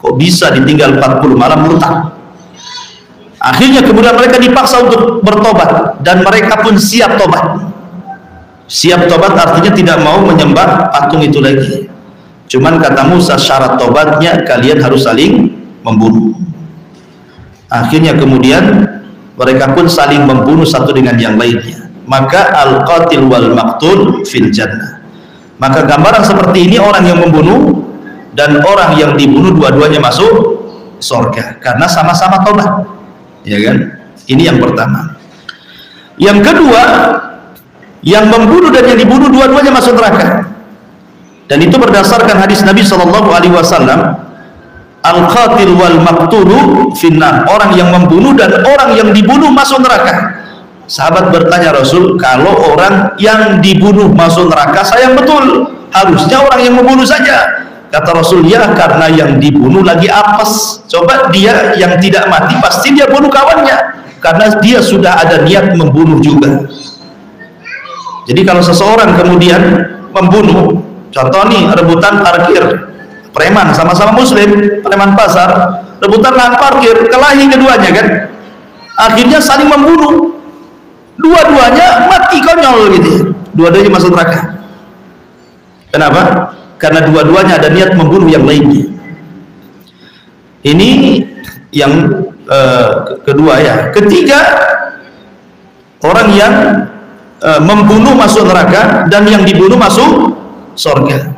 kok bisa ditinggal 40 malam murtad. Akhirnya kemudian mereka dipaksa untuk bertobat dan mereka pun siap tobat. Siap tobat artinya tidak mau menyembah patung itu lagi. Cuman kata Musa, syarat tobatnya kalian harus saling membunuh. Akhirnya kemudian mereka pun saling membunuh satu dengan yang lainnya. Maka al-qatil wal maqtul fil jannah. Maka gambaran seperti ini, orang yang membunuh dan orang yang dibunuh dua-duanya masuk surga karena sama-sama tobat, ya kan? Ini yang pertama. Yang kedua, yang membunuh dan yang dibunuh dua-duanya masuk neraka. Dan itu berdasarkan hadis Nabi SAW, al-qatil wal maqtulu finnar. Orang yang membunuh dan orang yang dibunuh masuk neraka. Sahabat bertanya Rasul, kalau orang yang dibunuh masuk neraka, sayang betul, harusnya orang yang membunuh saja. Kata Rasul, ya karena yang dibunuh lagi apes. Coba dia yang tidak mati, pasti dia bunuh kawannya, karena dia sudah ada niat membunuh juga. Jadi kalau seseorang kemudian membunuh, contoh nih, rebutan parkir, preman sama-sama muslim, preman pasar, rebutan lahan parkir, kelahi keduanya kan. akhirnya saling membunuh, dua-duanya mati konyol gitu ya. Dua-duanya masuk neraka. Kenapa? Karena dua-duanya ada niat membunuh yang lainnya. Ini yang kedua ya. Ketiga, orang yang membunuh masuk neraka dan yang dibunuh masuk surga.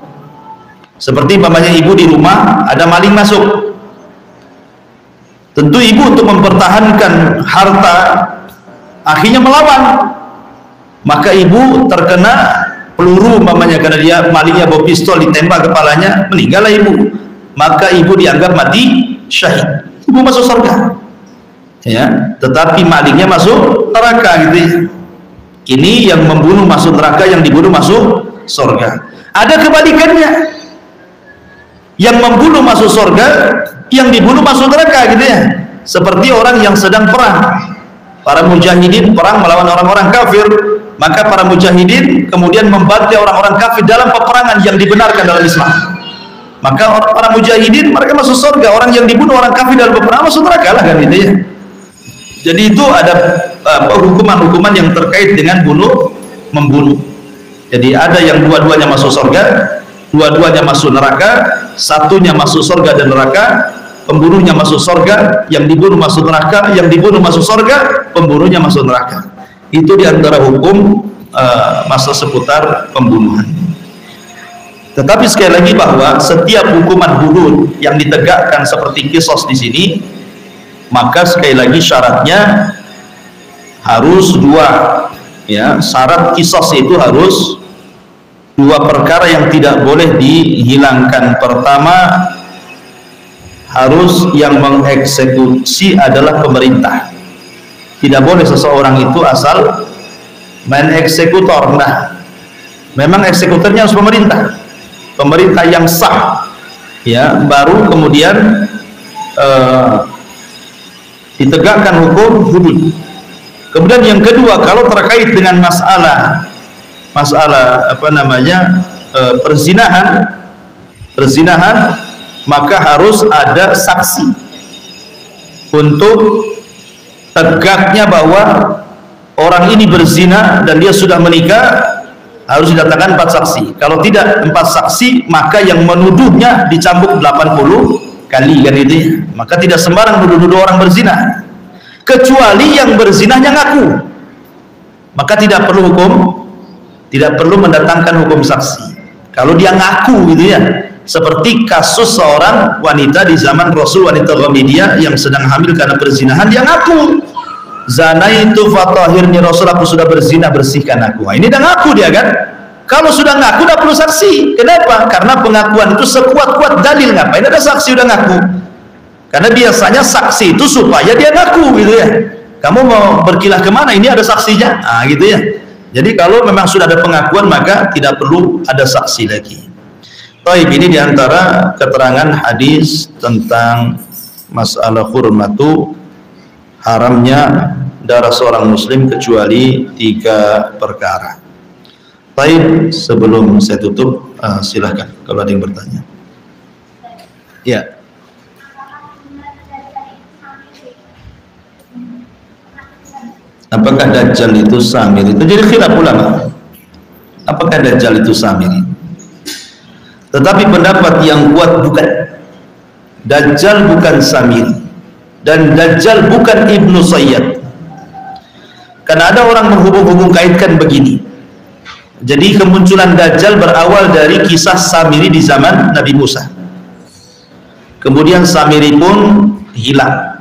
Seperti umpamanya ibu di rumah ada maling masuk, tentu ibu untuk mempertahankan harta akhirnya melawan, maka ibu terkena peluru umpamanya karena dia malingnya bawa pistol, ditembak kepalanya, meninggallah ibu, maka ibu dianggap mati syahid, ibu masuk surga ya, tetapi malingnya masuk neraka gitu ya. Ini yang membunuh masuk neraka, yang dibunuh masuk surga. Ada kebalikannya, yang membunuh masuk surga, yang dibunuh masuk neraka gitu ya. Seperti orang yang sedang perang, para mujahidin perang melawan orang-orang kafir, maka para mujahidin kemudian membantai orang-orang kafir dalam peperangan yang dibenarkan dalam Islam, maka para mujahidin mereka masuk surga, orang yang dibunuh orang kafir dalam peperangan masuk neraka lah kan gitu ya. Jadi itu ada hukuman-hukuman yang terkait dengan membunuh. Jadi ada yang dua-duanya masuk surga, dua-duanya masuk neraka, satunya masuk surga dan neraka, pembunuhnya masuk surga, yang dibunuh masuk neraka, yang dibunuh masuk surga, pembunuhnya masuk neraka. Itu diantara hukum masa seputar pembunuhan. Tetapi sekali lagi bahwa setiap hukuman hudud yang ditegakkan seperti qisas di sini, maka sekali lagi syaratnya harus dua ya. Syarat qisas itu harus dua perkara yang tidak boleh dihilangkan. Pertama, harus yang mengeksekusi adalah pemerintah. Tidak boleh seseorang itu asal main eksekutor. Nah, memang eksekutornya harus pemerintah yang sah ya, baru kemudian ditegakkan hukum hudud. Kemudian yang kedua, kalau terkait dengan masalah perzinahan, maka harus ada saksi untuk tegaknya bahwa orang ini berzina dan dia sudah menikah. Harus didatangkan 4 saksi. Kalau tidak 4 saksi, maka yang menuduhnya dicambuk 80 kali kan itu ya. Maka tidak sembarang nuduh-nuduh orang berzina, kecuali yang berzinahnya ngaku, maka tidak perlu mendatangkan hukum saksi kalau dia ngaku gitu ya. Seperti kasus seorang wanita di zaman Rasul, wanita Ghamidiah yang sedang hamil karena perzinahan, dia ngaku, zanaitu fatahirni, Rasul aku sudah berzina, bersihkan aku. Nah, ini dia ngaku dia kan. Kalau sudah ngaku tidak perlu saksi. Kenapa? Karena pengakuan itu sekuat-kuat dalil. Ngapain ada saksi udah ngaku? Karena biasanya saksi itu supaya dia ngaku gitu ya. Kamu mau berkilah kemana? Ini ada saksinya. Ah gitu ya. Jadi kalau memang sudah ada pengakuan, maka tidak perlu ada saksi lagi. Baik, ini diantara keterangan hadis tentang masalah hurmatu, haramnya darah seorang muslim kecuali 3 perkara. Baik, sebelum saya tutup, silahkan kalau ada yang bertanya. Ya. Apakah Dajjal itu Samiri? Itu jadi khilaf ulama. Apakah Dajjal itu Samiri? Tetapi pendapat yang kuat bukan. Dajjal bukan Samiri, dan Dajjal bukan Ibnu Sayyad. Karena ada orang menghubung-hubung kaitkan begini. Jadi kemunculan Dajjal berawal dari kisah Samiri di zaman Nabi Musa. Kemudian Samiri pun hilang.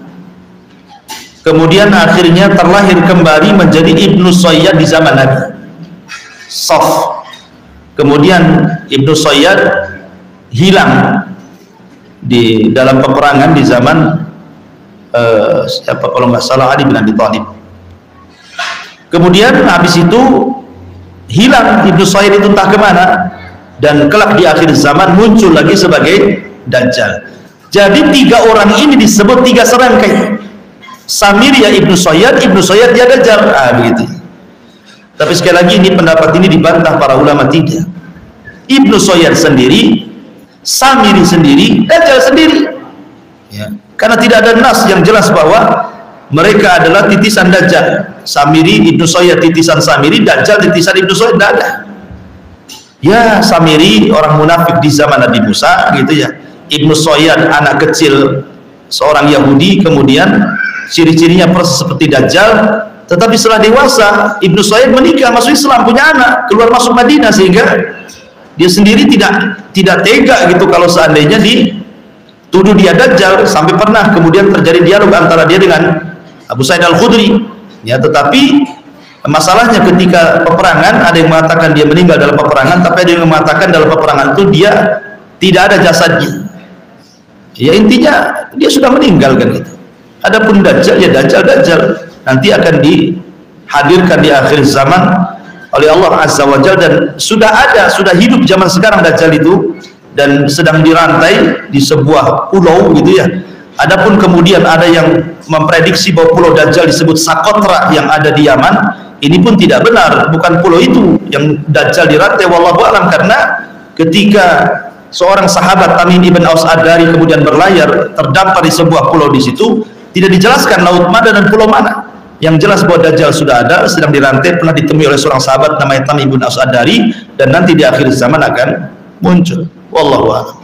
Kemudian akhirnya terlahir kembali menjadi Ibnu Sayyad di zaman Nabi Sof. Kemudian Ibnu Sayyad hilang di dalam peperangan di zaman siapa kalau nggak salah, Ali bin Abi Thalib. Kemudian habis itu hilang Ibnu Sayyad itu entah kemana, dan kelak di akhir zaman muncul lagi sebagai Dajjal. Jadi 3 orang ini disebut 3 serangkai. Samiri ya Ibnu Sayyad ya Dajjal, begitu. Tapi sekali lagi ini pendapat ini dibantah para ulama. Tidak, Ibnu Sayyad sendiri, Samiri sendiri, Dajjal sendiri ya. Karena tidak ada nas yang jelas bahwa mereka adalah titisan Dajjal. Samiri, Ibnu Soyyad titisan Samiri, Dajjal titisan Ibnu Soyyad, tidak ada. Ya, Samiri orang munafik di zaman Nabi Musa gitu ya. Ibnu Soyyad anak kecil seorang Yahudi, kemudian ciri-cirinya persis seperti Dajjal, tetapi setelah dewasa Ibnu Soyyad menikah, masuk Islam, punya anak, keluar masuk Madinah, sehingga dia sendiri tidak tega gitu kalau seandainya dituduh dia Dajjal, sampai pernah kemudian terjadi dialog antara dia dengan Abu Sa'id Al-Khudri ya. Tetapi masalahnya ketika peperangan, ada yang mengatakan dia meninggal dalam peperangan, tapi ada yang mengatakan dalam peperangan itu dia tidak ada jasadnya ya. Intinya dia sudah meninggal kan gitu. Adapun Dajjal ya Dajjal nanti akan dihadirkan di akhir zaman oleh Allah Azza wa Jalla, dan sudah hidup zaman sekarang Dajjal itu, dan sedang dirantai di sebuah pulau gitu ya. Adapun kemudian ada yang memprediksi bahwa pulau Dajjal disebut Sakotra yang ada di Yaman, ini pun tidak benar, bukan pulau itu yang Dajjal dirantai, wallahu a'lam. Karena ketika seorang sahabat Tamim ibn Aus Ad-Dari kemudian berlayar, terdampar di sebuah pulau, di situ tidak dijelaskan laut mana dan pulau mana. Yang jelas bahwa Dajjal sudah ada, sedang dirantai, pernah ditemui oleh seorang sahabat namanya Tamim ibn Aus Ad-Dari, dan nanti di akhir zaman akan muncul. Wallahu a'lam.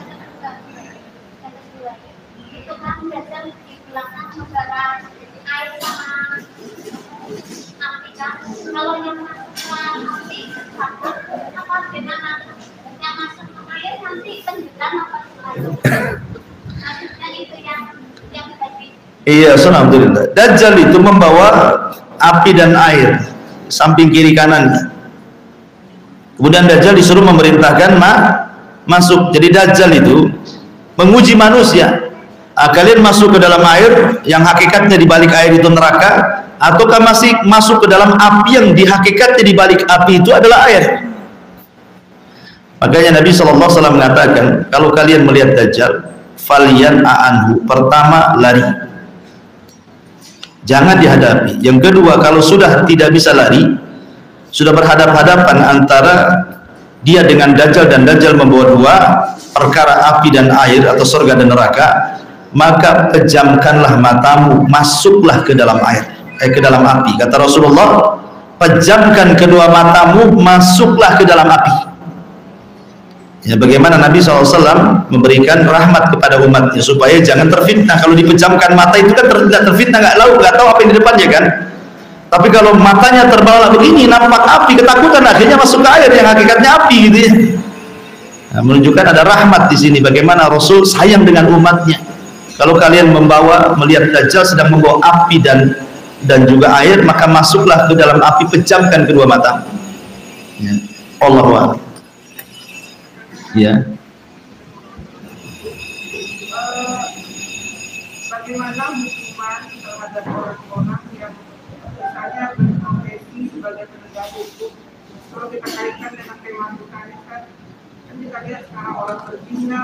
Iya, alhamdulillah. Dajjal itu membawa api dan air samping kiri kanannya. Kemudian Dajjal disuruh memerintahkan masuk. Jadi Dajjal itu menguji manusia. Kalian masuk ke dalam air yang hakikatnya di balik air itu neraka, ataukah masih masuk ke dalam api yang di hakikatnya di balik api itu adalah air? Makanya Nabi SAW mengatakan, kalau kalian melihat Dajjal, falian a'anhu, pertama lari, jangan dihadapi. Yang kedua, kalau sudah tidak bisa lari, sudah berhadap-hadapan antara dia dengan Dajjal, dan Dajjal membawa dua perkara, api dan air atau surga dan neraka, maka pejamkanlah matamu, masuklah ke dalam air, ke dalam api. Kata Rasulullah, pejamkan kedua matamu, masuklah ke dalam api. Ya, bagaimana Nabi SAW memberikan rahmat kepada umatnya supaya jangan terfitnah. Kalau dipejamkan mata itu kan tidak terfitnah, nggak tahu apa yang di depannya kan. Tapi kalau matanya terbelalak begini, nampak api, ketakutan, akhirnya masuk ke air yang hakikatnya api gitu ya. Nah, menunjukkan ada rahmat di sini, bagaimana Rasul sayang dengan umatnya. Kalau kalian melihat Dajjal sedang membawa api dan juga air, maka masuklah ke dalam api, pejamkan kedua mata. Ya. Allahu a'lam. Ya. Bagaimana hukuman terhadap orang-orang yang misalnya berprofesi sebagai penegak hukum? Kalau kita kaitkan dengan tema kita kan kita lihat sekarang orang berzina,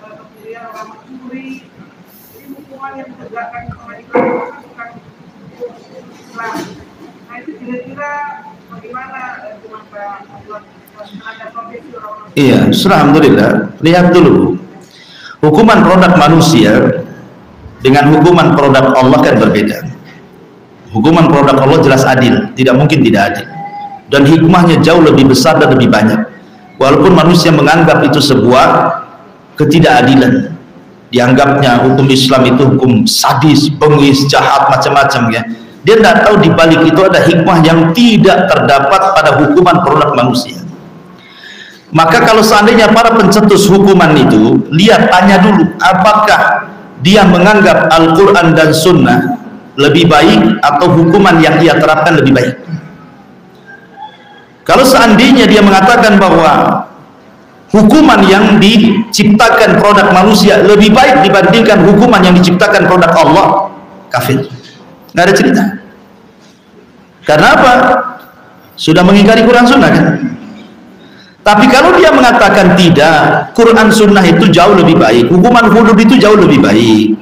kemudian orang mencuri, jadi hukuman yang ditegakkan di pengadilan bukan Islam. Nah itu kira-kira bagaimana hukuman terhadap profesi orang-orang? Iya, alhamdulillah. Lihat dulu, hukuman produk manusia dengan hukuman produk Allah kan berbeda. Hukuman produk Allah jelas adil, tidak mungkin tidak adil, dan hikmahnya jauh lebih besar dan lebih banyak. Walaupun manusia menganggap itu sebuah ketidakadilan, dianggapnya hukum Islam itu hukum sadis, bengis, jahat, macam-macam ya. Dia tidak tahu di balik itu ada hikmah yang tidak terdapat pada hukuman produk manusia. Maka kalau seandainya para pencetus hukuman itu, lihat, tanya dulu, apakah dia menganggap Al-Quran dan Sunnah lebih baik atau hukuman yang dia terapkan lebih baik? Kalau seandainya dia mengatakan bahwa hukuman yang diciptakan produk manusia lebih baik dibandingkan hukuman yang diciptakan produk Allah, kafir, nggak ada cerita. Karena apa? Sudah mengingkari Quran Sunnah kan? Tapi kalau dia mengatakan tidak, Quran Sunnah itu jauh lebih baik, hukuman hudud itu jauh lebih baik,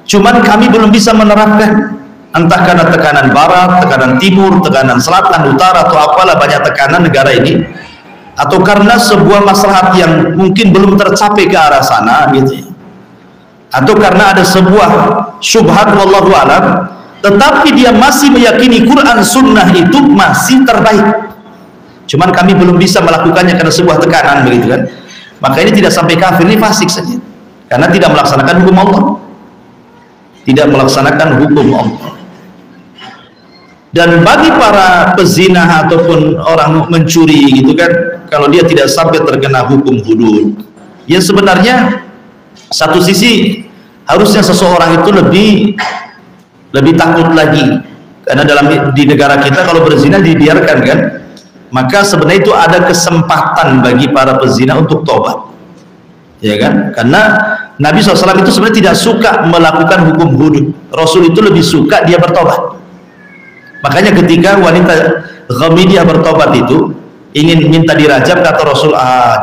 cuman kami belum bisa menerapkan, entah karena tekanan barat, tekanan timur, tekanan selatan, utara, atau apalah banyak tekanan negara ini, atau karena sebuah maslahat yang mungkin belum tercapai ke arah sana gitu, atau karena ada sebuah syubhat wallahu a'lam, tetapi dia masih meyakini Quran Sunnah itu masih terbaik. Cuman kami belum bisa melakukannya karena sebuah tekanan, begitu kan. Maka ini tidak sampai kafir, ini fasik saja, karena tidak melaksanakan hukum Allah, tidak melaksanakan hukum Allah. Dan bagi para pezina ataupun orang mencuri gitu kan, kalau dia tidak sampai terkena hukum hudud, ya sebenarnya satu sisi harusnya seseorang itu lebih takut lagi, karena di negara kita kalau berzina dibiarkan kan, maka sebenarnya itu ada kesempatan bagi para pezina untuk tobat, ya kan? Karena Nabi SAW itu sebenarnya tidak suka melakukan hukum hudud. Rasul itu lebih suka dia bertobat. Makanya ketika wanita Ghamidiyah bertobat itu ingin minta dirajam, kata Rasul,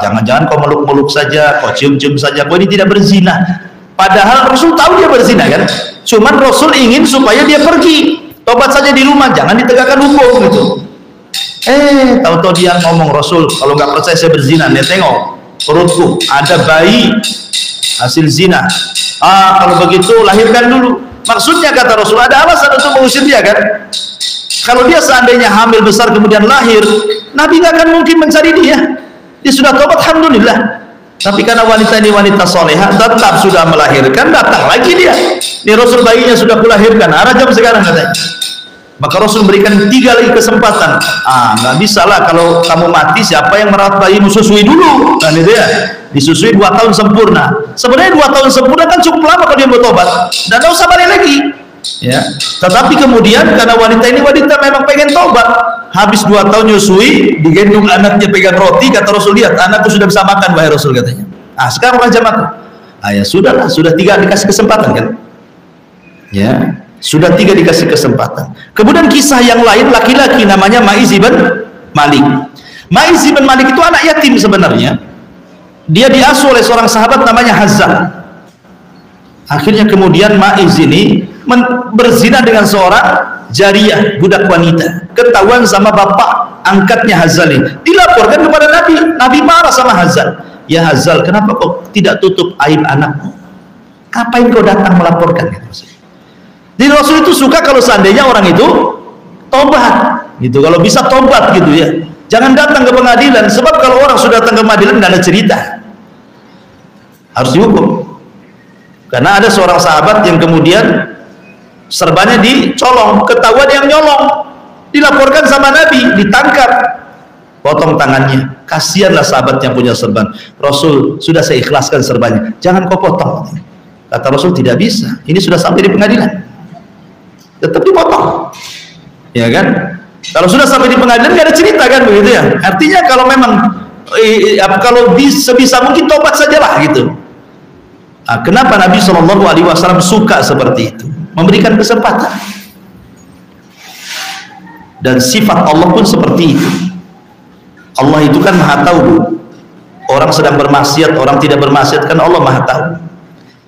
jangan-jangan kau meluk-meluk saja, kau cium-cium saja, kau ini tidak berzina. Padahal Rasul tahu dia berzina kan, cuman Rasul ingin supaya dia pergi tobat saja di rumah, jangan ditegakkan hukum gitu. Tahu-tahu dia ngomong, Rasul kalau nggak percaya saya berzina, nih tengok perutku ada bayi hasil zina. Kalau begitu lahirkan dulu. Maksudnya kata Rasul ada alasan untuk mengusir dia kan. Kalau dia seandainya hamil besar kemudian lahir, Nabi nggak akan mungkin mencari dia. Dia sudah tobat, alhamdulillah. Tapi karena wanita ini wanita solehah, tetap sudah melahirkan, datang lagi dia. Ini Rasul, bayinya sudah kulahirkan, rajam sekarang katanya. Maka Rasul berikan 3 lagi kesempatan. Nggak bisa lah, kalau kamu mati siapa yang merawat bayimu, susui dulu kan itu ya, disusui 2 tahun sempurna. Sebenarnya 2 tahun sempurna kan cukup lama kalau dia bertobat, dan nggak usah balik lagi ya. Tetapi kemudian karena wanita ini wanita memang pengen tobat, habis 2 tahun nyusui, digendong anaknya pegang roti, kata Rasul, lihat anakku sudah bisa makan, wahai Rasul katanya. Sekarang rajam aku. Ya sudahlah, sudah 3 dikasih kesempatan kan ya, sudah 3 dikasih kesempatan. Kemudian kisah yang lain, laki-laki namanya Ma'iz bin Malik. Ma'iz bin Malik itu anak yatim sebenarnya. Dia diasuh oleh seorang sahabat namanya Hazzal. Akhirnya kemudian Ma'iz ini berzina dengan seorang jariyah, budak wanita. Ketahuan sama bapak angkatnya Hazzal ini. Dilaporkan kepada Nabi. Nabi marah sama Hazzal. Ya Hazzal, kenapa kau tidak tutup aib anakmu? Ngapain kau datang melaporkan? Jadi Rasul itu suka kalau seandainya orang itu tobat gitu, kalau bisa tobat gitu ya, jangan datang ke pengadilan, sebab kalau orang sudah datang ke pengadilan tidak ada cerita, harus dihukum. Karena ada seorang sahabat yang kemudian serbannya dicolong, ketahuan yang nyolong, dilaporkan sama Nabi, ditangkap, potong tangannya. Kasihanlah sahabat yang punya serban. Rasul, sudah saya ikhlaskan serbannya, jangan kau potong. Kata Rasul, tidak bisa, ini sudah sampai di pengadilan, tetap dipotong, ya kan? Kalau sudah sampai di pengadilan nggak ada cerita kan, begitu ya. Artinya kalau memang kalau sebisa mungkin tobat sajalah gitu. Kenapa Nabi SAW suka seperti itu, memberikan kesempatan. Dan sifat Allah pun seperti itu. Allah itu kan maha tahu, orang sedang bermaksiat, orang tidak bermaksiat, kan Allah maha tahu.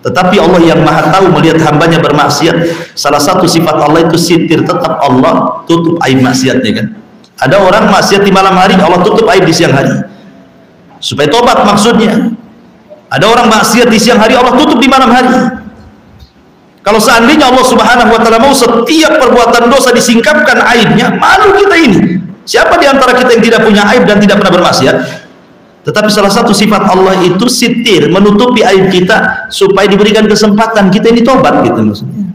Tetapi Allah yang maha tahu melihat hambanya bermaksiat, salah satu sifat Allah itu sitir, tetap Allah tutup aib maksiatnya kan. Ada orang maksiat di malam hari, Allah tutup aib di siang hari supaya tobat maksudnya. Ada orang maksiat di siang hari, Allah tutup di malam hari. Kalau seandainya Allah Subhanahu wa ta'ala mau setiap perbuatan dosa disingkapkan aibnya, malu kita ini. Siapa di antara kita yang tidak punya aib dan tidak pernah bermaksiat? Tetapi salah satu sifat Allah itu sitir, menutupi aib kita supaya diberikan kesempatan kita ini tobat gitu maksudnya.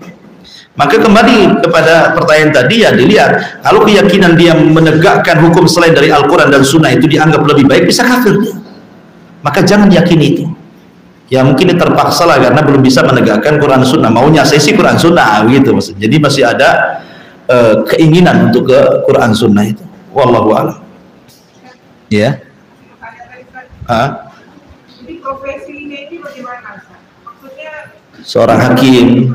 Maka kembali kepada pertanyaan tadi, ya dilihat, kalau keyakinan dia menegakkan hukum selain dari Al-Quran dan Sunnah itu dianggap lebih baik, bisa kafir dia. Maka jangan yakini itu. Ya mungkin ini terpaksa lah karena belum bisa menegakkan Quran Sunnah, maunya saya sih Quran Sunnah gitu maksudnya. Jadi masih ada keinginan untuk ke Quran Sunnah itu. Wallahu a'lam. Ya. Jadi profesinya ini bagaimana? Maksudnya seorang hakim.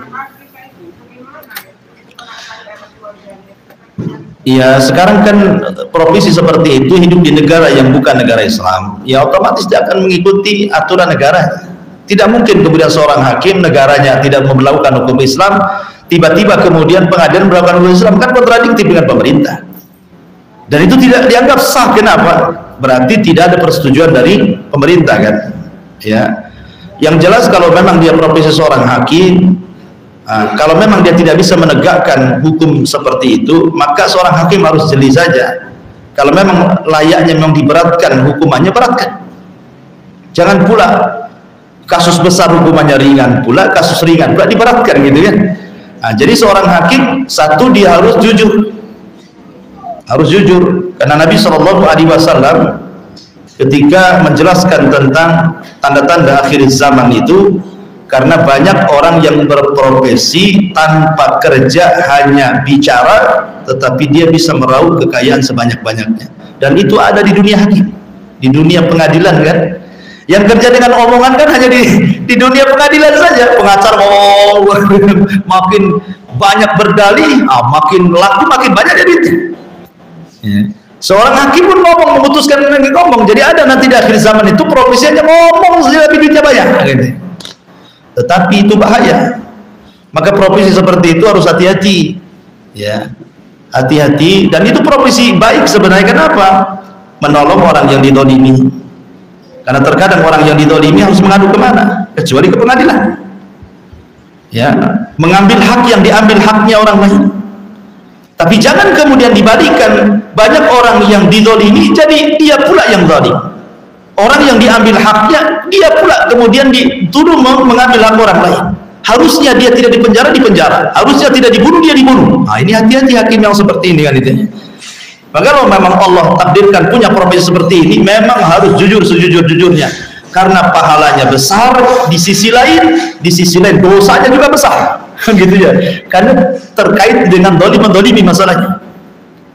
Ya sekarang kan profesi seperti itu hidup di negara yang bukan negara Islam, ya otomatis dia akan mengikuti aturan negara. Tidak mungkin kemudian seorang hakim negaranya tidak memperlakukan hukum Islam, tiba-tiba kemudian pengadilan memperlakukan hukum Islam, kan kontradiktif dengan pemerintah. Dan itu tidak dianggap sah. Kenapa? Berarti tidak ada persetujuan dari pemerintah kan. Ya. Yang jelas kalau memang dia profesi seorang hakim, Kalau memang dia tidak bisa menegakkan hukum seperti itu, maka seorang hakim harus jeli saja. Kalau memang layaknya memang diberatkan hukumannya, beratkan. Jangan pula kasus besar hukumannya ringan pula, kasus ringan pula diberatkan gitu kan. Jadi seorang hakim, satu, dia harus jujur. Harus jujur, karena Nabi SAW ketika menjelaskan tentang tanda-tanda akhir zaman itu, karena banyak orang yang berprofesi tanpa kerja, hanya bicara, tetapi dia bisa meraup kekayaan sebanyak-banyaknya. Dan itu ada di dunia hakim, di dunia pengadilan kan. Yang kerja dengan omongan kan hanya di dunia pengadilan saja. Pengacara makin banyak berdalih, makin laku, makin banyak jadi. Seorang hakim pun memutuskan ngomong. Jadi ada nanti di akhir zaman itu profesinya ngomong saja, tapi duitnya banyak. Tetapi itu bahaya. Maka profesi seperti itu harus hati-hati, ya, hati-hati. Dan itu profesi baik sebenarnya. Kenapa? Menolong orang yang didolimi. Karena terkadang orang yang didolimi harus mengadu kemana? Kecuali ke pengadilan. Ya, mengambil hak yang diambil haknya orang lain. Tapi jangan kemudian dibalikan. Banyak orang yang didolimi, jadi dia pula yang zalim. Orang yang diambil haknya, dia pula kemudian dituduh mengambil hak orang lain. Harusnya dia tidak dipenjara, dipenjara. Harusnya tidak dibunuh, dia dibunuh. Ini hati-hati hakim yang seperti ini kan itu. Maka kalau memang Allah takdirkan punya profesi seperti ini, memang harus jujur sejujur-jujurnya. Karena pahalanya besar, di sisi lain dosanya juga besar. Gitu ya. Karena terkait dengan dolimi masalahnya.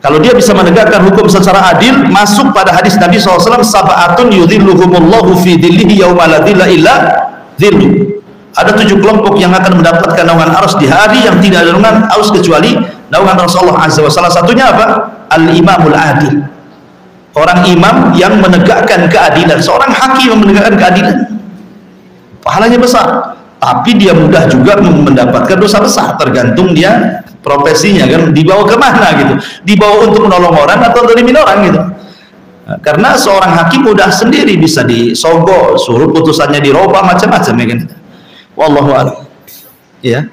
Kalau dia bisa menegakkan hukum secara adil, masuk pada hadis Nabi SAW, sab'atun yudhilluhumullahu fi dhillihi yawma la dhilla illa dhillu. Ada 7 kelompok yang akan mendapatkan naungan arus di hari yang tidak ada naungan arus kecuali naungan Rasulullah Azza wa Jalla. Salah satunya apa? Al-imamul adil. Orang imam yang menegakkan keadilan. Seorang hakim yang menegakkan keadilan. Pahalanya besar. Tapi dia mudah juga mendapatkan dosa besar. Tergantung dia profesinya kan, dibawa kemana gitu, dibawa untuk menolong orang atau dolimin orang gitu. Karena seorang hakim mudah sendiri bisa disogok, suruh putusannya dirubah, macam-macam ya kan. Wallahu a'lam. Ya.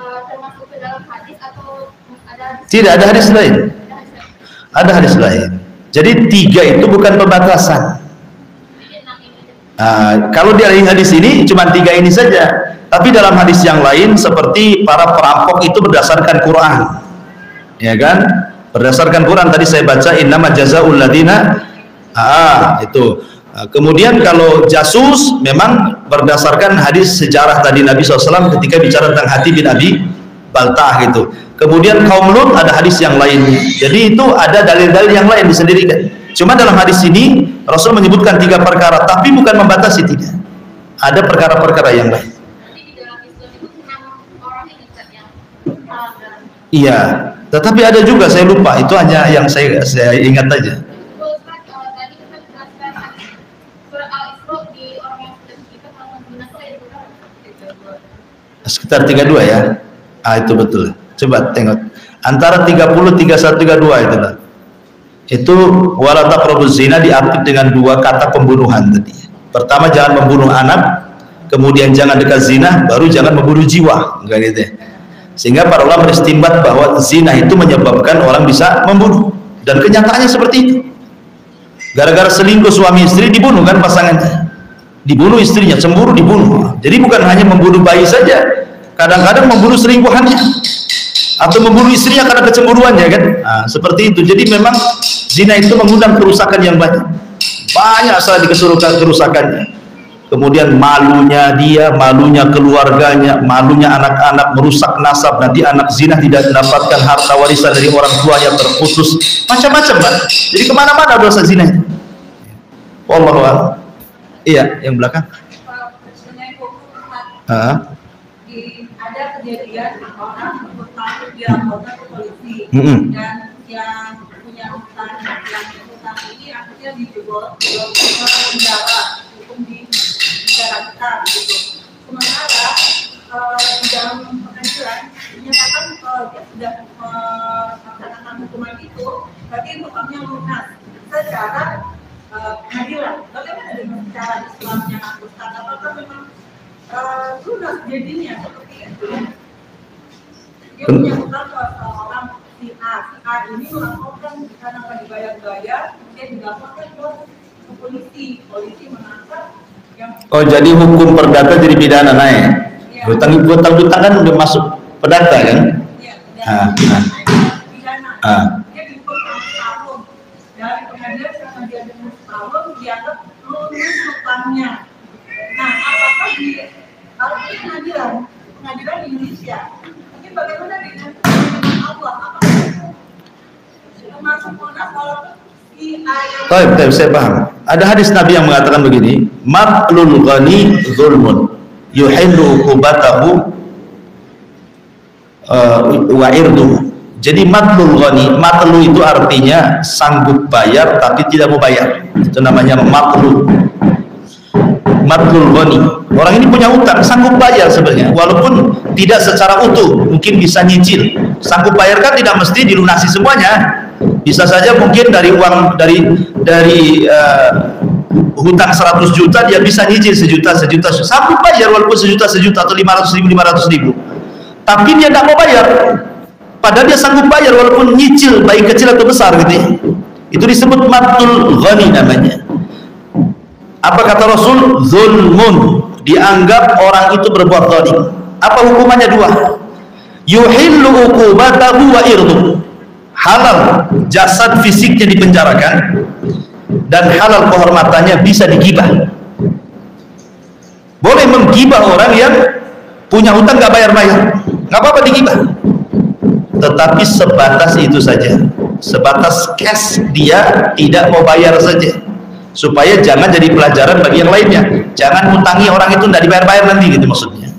Termasuk ke dalam hadis atau ada? Tidak, ada hadis lain. Ada hadis lain. Jadi 3 itu bukan pembatasan. Kalau dari hadis ini cuma 3 ini saja. Tapi dalam hadis yang lain seperti para perampok itu berdasarkan Quran, ya kan? Berdasarkan Quran tadi saya baca innama jazaa'ul ladina. Itu. Kemudian kalau jasus memang berdasarkan hadis sejarah tadi Nabi SAW ketika bicara tentang Hatib bin Abi Baltah gitu. Kemudian kaum Lut ada hadis yang lainnya. Jadi itu ada dalil-dalil yang lain disendirikan. Cuma dalam hadis ini Rasul menyebutkan 3 perkara, tapi bukan membatasi, tidak. Ada perkara-perkara yang lain. Iya, tetapi ada juga saya lupa. Itu hanya yang saya ingat aja. Sekitar 32 ya. Itu betul. Coba tengok antara 30, 31, 32 itulah. Itu wala taqrabuz zina diapit dengan 2 kata pembunuhan tadi. Pertama jangan membunuh anak, kemudian jangan dekat zina, baru jangan membunuh jiwa, enggak gitu ya. Sehingga para ulama beristimbat bahwa zina itu menyebabkan orang bisa membunuh, dan kenyataannya seperti itu. Gara-gara selingkuh suami istri dibunuh kan pasangannya. Dibunuh istrinya, cemburu dibunuh. Jadi bukan hanya membunuh bayi saja, kadang-kadang membunuh selingkuhannya atau membunuh istrinya karena kecemburuannya kan. Seperti itu. Jadi memang zina itu mengundang kerusakan yang banyak sekali kerusakannya. Kemudian malunya dia, malunya keluarganya, malunya anak-anak, merusak nasab. Nanti anak zina tidak mendapatkan harta warisan dari orang tuanya, terputus, macam-macam kan. Jadi kemana-mana dosa zina. Wallahu a'lam. Iya, yang belakang. Ada kejadian orang bertanggung dilaporkan ke polisi dan yang punya hutang ini akhirnya dijebol ke penjara, hukum di negara kita gitu. Sementara di dalam pengadilan dinyatakan dia sudah melaksanakan hukuman itu, berarti hukumnya lunas secara pengadilan. Bagaimana dengan secara Islamnya, Ustaz? Apakah memang lunas jadinya seperti itu? Dia punya hutang ke seorang si A ini melaporkan karena nggak dibayar-bayar, kemudian dilaporkan ke polisi menangkap yang. Oh, jadi hukum perdata jadi pidana naik. Ya. Hutang kan udah masuk perdata kan? Iya, Pidana. Dia dihukum 1 tahun. Dari pengadilan karena dia dihukum 1 tahun, dianggap lulus hutangnya. Nah, apakah kalau di pengadilan di Indonesia, mungkin bagaimana dengan Allah? Apakah termasuk lunas walaupun si ayat? Baik, saya paham. Ada hadis Nabi yang mengatakan begini, matlul ghani zulmun yuhillu uqubatahu wa irduhu. Jadi matlul ghani, matlu itu artinya sanggup bayar tapi tidak mau bayar. Itu namanya matlu. Matlul ghani. Orang ini punya utang, sanggup bayar sebenarnya, walaupun tidak secara utuh, mungkin bisa nyicil. Sanggup bayar kan tidak mesti dilunasi semuanya. Bisa saja mungkin dari uang dari hutang 100 juta dia bisa nyicil sejuta, sanggup bayar walaupun sejuta atau 500 ribu. Tapi dia tidak mau bayar. Padahal dia sanggup bayar walaupun nyicil, baik kecil atau besar gitu ya. Itu disebut matlul ghani namanya. Apa kata Rasul? Zulmun, dianggap orang itu berbuat zalim. Apa hukumannya? 2. Yuhillu uqubatahu wa irduhu. Halal jasad fisiknya dipenjarakan dan halal kehormatannya bisa digibah. Boleh menggibah orang yang punya hutang nggak bayar-bayar, nggak apa-apa digibah. Tetapi sebatas itu saja, sebatas cash dia tidak mau bayar saja. Supaya jangan jadi pelajaran bagi yang lainnya. Jangan hutangi orang itu tidak dibayar-bayar nanti gitu maksudnya.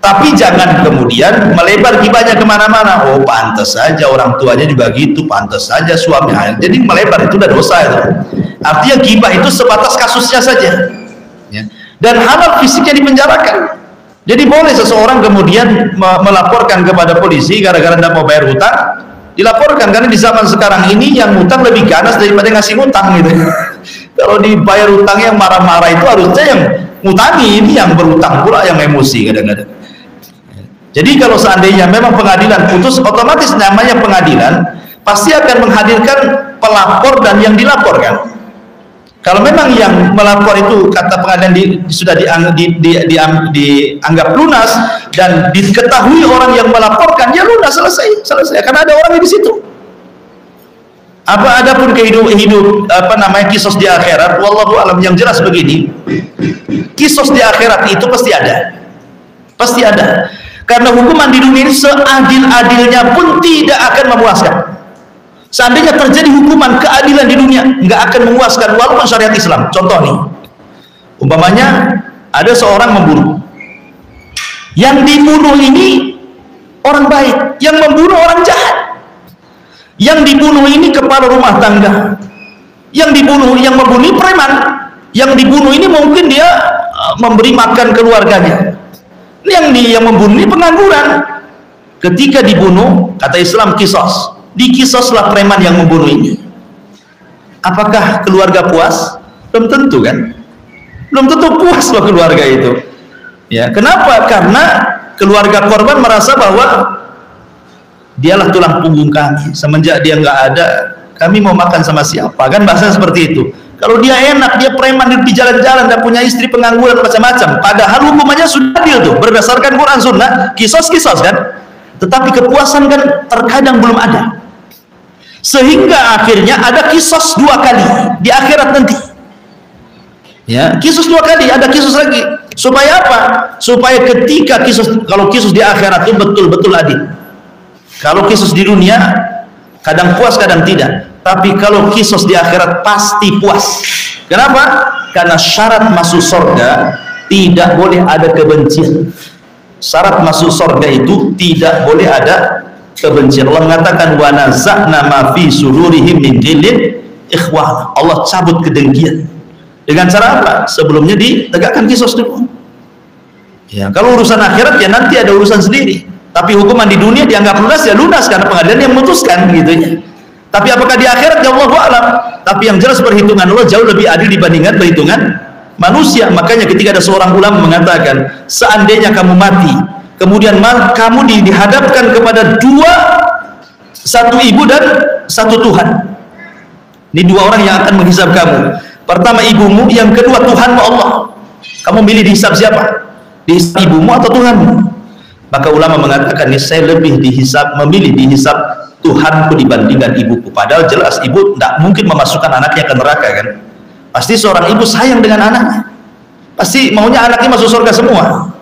Tapi jangan kemudian melebar gibahnya kemana-mana. Oh, pantas saja orang tuanya juga gitu, pantas saja suami. Jadi melebar itu udah dosa itu. Artinya gibah itu sebatas kasusnya saja ya. Dan halal fisiknya dipenjarakan. Jadi boleh seseorang kemudian melaporkan kepada polisi gara-gara tidak mau bayar hutang, dilaporkan. Karena di zaman sekarang ini yang hutang lebih ganas daripada ngasih hutang gitu. Kalau dibayar hutangnya yang marah-marah itu harusnya yang ngutangi, ini yang berhutang pula yang emosi kadang-kadang. Jadi kalau seandainya memang pengadilan putus, otomatis namanya pengadilan pasti akan menghadirkan pelapor dan yang dilaporkan. Kalau memang yang melapor itu kata pengadilan sudah dianggap lunas dan diketahui orang yang melaporkan, ya lunas, selesai karena ada orangnya di situ. Adapun kehidupan kisos di akhirat, wallahu alam, yang jelas begini, kisos di akhirat itu pasti ada. Karena hukuman di dunia ini seadil-adilnya pun tidak akan memuaskan. Seandainya terjadi hukuman keadilan di dunia, nggak akan memuaskan walaupun syariat Islam. Contoh nih, umpamanya ada seorang membunuh, yang dibunuh ini orang baik, yang membunuh orang jahat. Yang dibunuh ini kepala rumah tangga, yang membunuh ini preman, yang dibunuh ini mungkin dia memberi makan keluarganya, yang membunuh ini pengangguran. Ketika dibunuh, kata Islam kisos, dikisoslah preman yang membunuh ini. Apakah keluarga puas? Belum tentu kan? Belum tentu puas loh keluarga itu ya. Kenapa? Karena keluarga korban merasa bahwa dialah tulang punggung kami, semenjak dia nggak ada kami mau makan sama siapa, kan bahasa seperti itu. Kalau dia enak, dia preman di jalan-jalan dan punya istri pengangguran macam-macam, padahal hukumannya sudah adil tuh berdasarkan Quran Sunnah, kisos kan, tetapi kepuasan kan terkadang belum ada, sehingga akhirnya ada kisos 2 kali di akhirat nanti ya. Kisos 2 kali, ada kisos lagi, supaya apa? Supaya ketika kalau kisos di akhirat itu betul-betul adil. Kalau kisos di dunia kadang puas kadang tidak, tapi kalau kisos di akhirat pasti puas. Kenapa? Karena syarat masuk surga tidak boleh ada kebencian. Syarat masuk surga itu tidak boleh ada kebencian. Allah mengatakan wa naza'na ma fi sururihim min ghillin ikhwan. Allah cabut kedengkian. Dengan cara apa? Sebelumnya ditegakkan kisos dulu. Ya, kalau urusan akhirat ya nanti ada urusan sendiri. Tapi hukuman di dunia dianggap lunas ya lunas karena pengadilan yang memutuskan gitu ya. Tapi apakah di akhirat ya Allahu a'lam. Tapi yang jelas perhitungan Allah jauh lebih adil dibandingkan perhitungan manusia. Makanya ketika ada seorang ulama mengatakan, seandainya kamu mati, kemudian kamu dihadapkan kepada satu ibu dan satu Tuhan. Ini dua orang yang akan menghisab kamu. Pertama ibumu, yang kedua Tuhanmu Allah. Kamu milih dihisab siapa? Dihisab ibumu atau Tuhanmu? Maka ulama mengatakan, saya lebih memilih dihisab Tuhanku dibandingkan ibuku. Padahal jelas ibu tidak mungkin memasukkan anaknya ke neraka kan. Pasti seorang ibu sayang dengan anaknya. Pasti maunya anaknya masuk surga semua.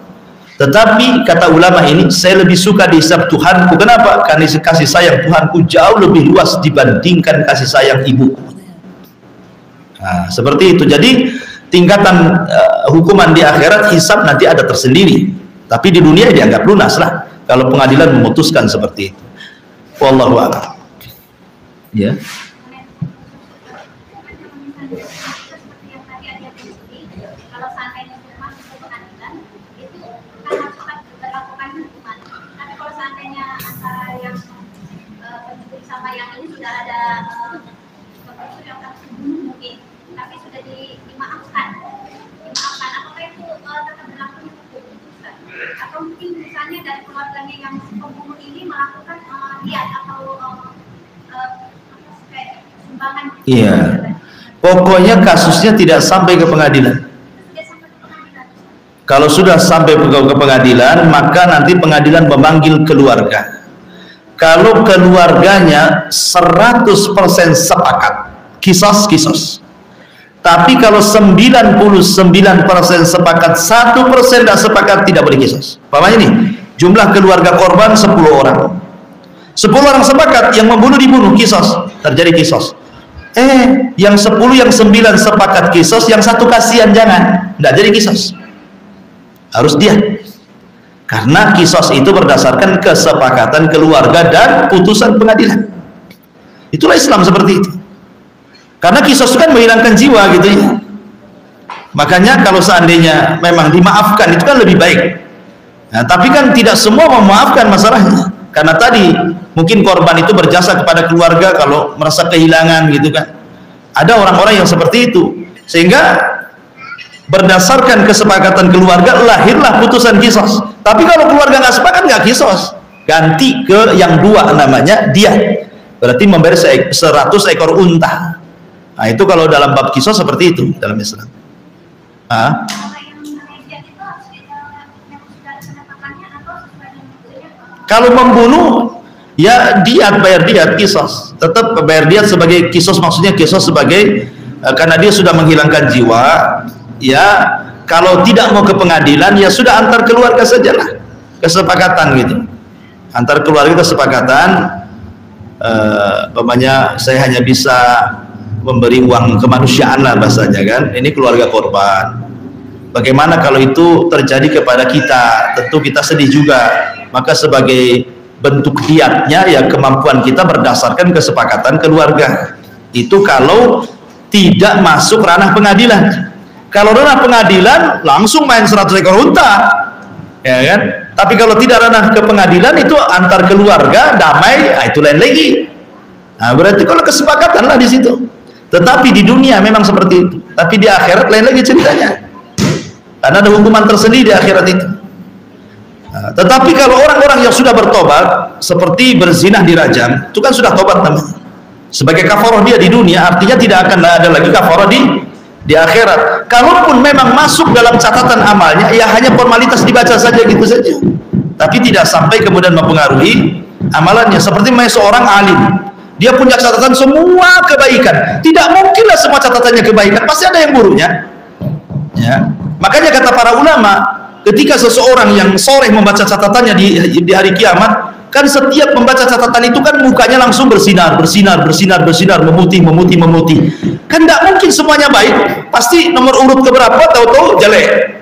Tetapi kata ulama ini, saya lebih suka dihisab Tuhanku. Kenapa? Karena kasih sayang Tuhanku jauh lebih luas dibandingkan kasih sayang ibuku. Nah, seperti itu. Jadi tingkatan hukuman di akhirat, hisab nanti ada tersendiri. Tapi di dunia dianggap lunas lah kalau pengadilan memutuskan seperti itu. Wallahu a'lam. Ya. Kalau seandainya masuk ke pengadilan itu kan harus berlakukan hukuman. Tapi kalau seandainya antara yang pencuri sama yang ini sudah ada yang terbunuh mungkin, tapi sudah dimaafkan, apakah itu tetap berlaku hukum? Atau mungkin misalnya dari keluarganya yang pembunuh ini melakukan lihat atau sumbangan. Iya. Pokoknya kasusnya tidak sampai ke pengadilan. Kalau sudah sampai ke pengadilan, maka nanti pengadilan memanggil keluarga. Kalau keluarganya 100% sepakat, kisos. Tapi kalau 99% sepakat, 1% tidak sepakat, tidak boleh kisos. Paham ini? Jumlah keluarga korban 10 orang. 10 orang sepakat, yang membunuh dibunuh, kisos. Terjadi kisos. Yang 10, yang 9 sepakat kisos, yang satu kasihan jangan. Tidak jadi kisos. Harus dia. Karena kisos itu berdasarkan kesepakatan keluarga dan putusan pengadilan. Itulah Islam seperti itu. Karena kisos itu kan menghilangkan jiwa gitu ya. Makanya kalau seandainya memang dimaafkan itu kan lebih baik. Nah, tapi kan tidak semua memaafkan masalahnya. Karena tadi mungkin korban itu berjasa kepada keluarga kalau merasa kehilangan gitu kan. Ada orang-orang yang seperti itu. Sehingga berdasarkan kesepakatan keluarga lahirlah putusan kisos. Tapi kalau keluarga nggak sepakat nggak kisos. Ganti ke yang dua namanya dia. Berarti memberi 100 ekor unta. Nah itu kalau dalam bab kisos seperti itu dalam Islam. Kalau membunuh ya diat, bayar diat, kisos. Tetap bayar diat sebagai kisos, maksudnya kisos sebagai karena dia sudah menghilangkan jiwa. Ya kalau tidak mau ke pengadilan ya sudah antar keluarga sajalah, kesepakatan gitu. Antar keluarga kesepakatan. Umpamanya saya hanya bisa memberi uang kemanusiaan lah bahasanya kan. Ini keluarga korban. Bagaimana kalau itu terjadi kepada kita? Tentu kita sedih juga. Maka sebagai bentuk diatnya ya kemampuan kita berdasarkan kesepakatan keluarga. Itu kalau tidak masuk ranah pengadilan. Kalau ranah pengadilan langsung main 100 ekor unta, ya kan? Tapi kalau tidak ranah ke pengadilan itu antar keluarga damai, itu lain lagi. Nah, berarti kalau kesepakatan lah di situ. Tetapi di dunia memang seperti itu. Tapi di akhirat lain lagi ceritanya. Karena ada hukuman tersendiri di akhirat itu. Nah, tetapi kalau orang-orang yang sudah bertobat seperti berzina dirajam, itu kan sudah tobat namanya. Sebagai kafarah dia di dunia, artinya tidak akan ada lagi kafarah di akhirat. Kalaupun memang masuk dalam catatan amalnya, ya hanya formalitas dibaca saja gitu saja. Tapi tidak sampai kemudian mempengaruhi amalannya. Seperti seorang alim, dia punya catatan semua kebaikan. Tidak mungkinlah semua catatannya kebaikan, pasti ada yang buruknya. Ya. Makanya kata para ulama, ketika seseorang yang soleh membaca catatannya di hari kiamat, kan setiap membaca catatan itu kan mukanya langsung bersinar, memutih. Kan tidak mungkin semuanya baik, pasti nomor urut keberapa tahu-tahu jelek.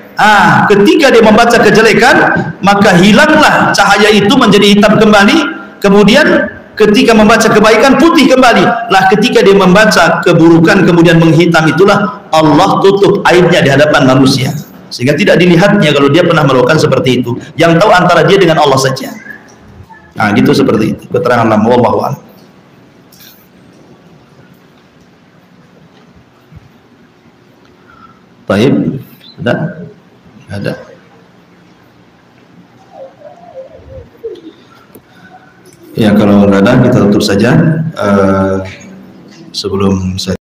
Ketika dia membaca kejelekan, maka hilanglah cahaya itu menjadi hitam kembali. Kemudian ketika membaca kebaikan putih kembali. Lah ketika dia membaca keburukan kemudian menghitam, itulah Allah tutup aibnya di hadapan manusia. sehingga tidak dilihatnya kalau dia pernah melakukan seperti itu. Yang tahu antara dia dengan Allah saja. Nah, gitu seperti itu keterangan lama. Wallahu a'lam. Baik, ada. Ya, kalau nggak ada kita tutup saja. Sebelum saya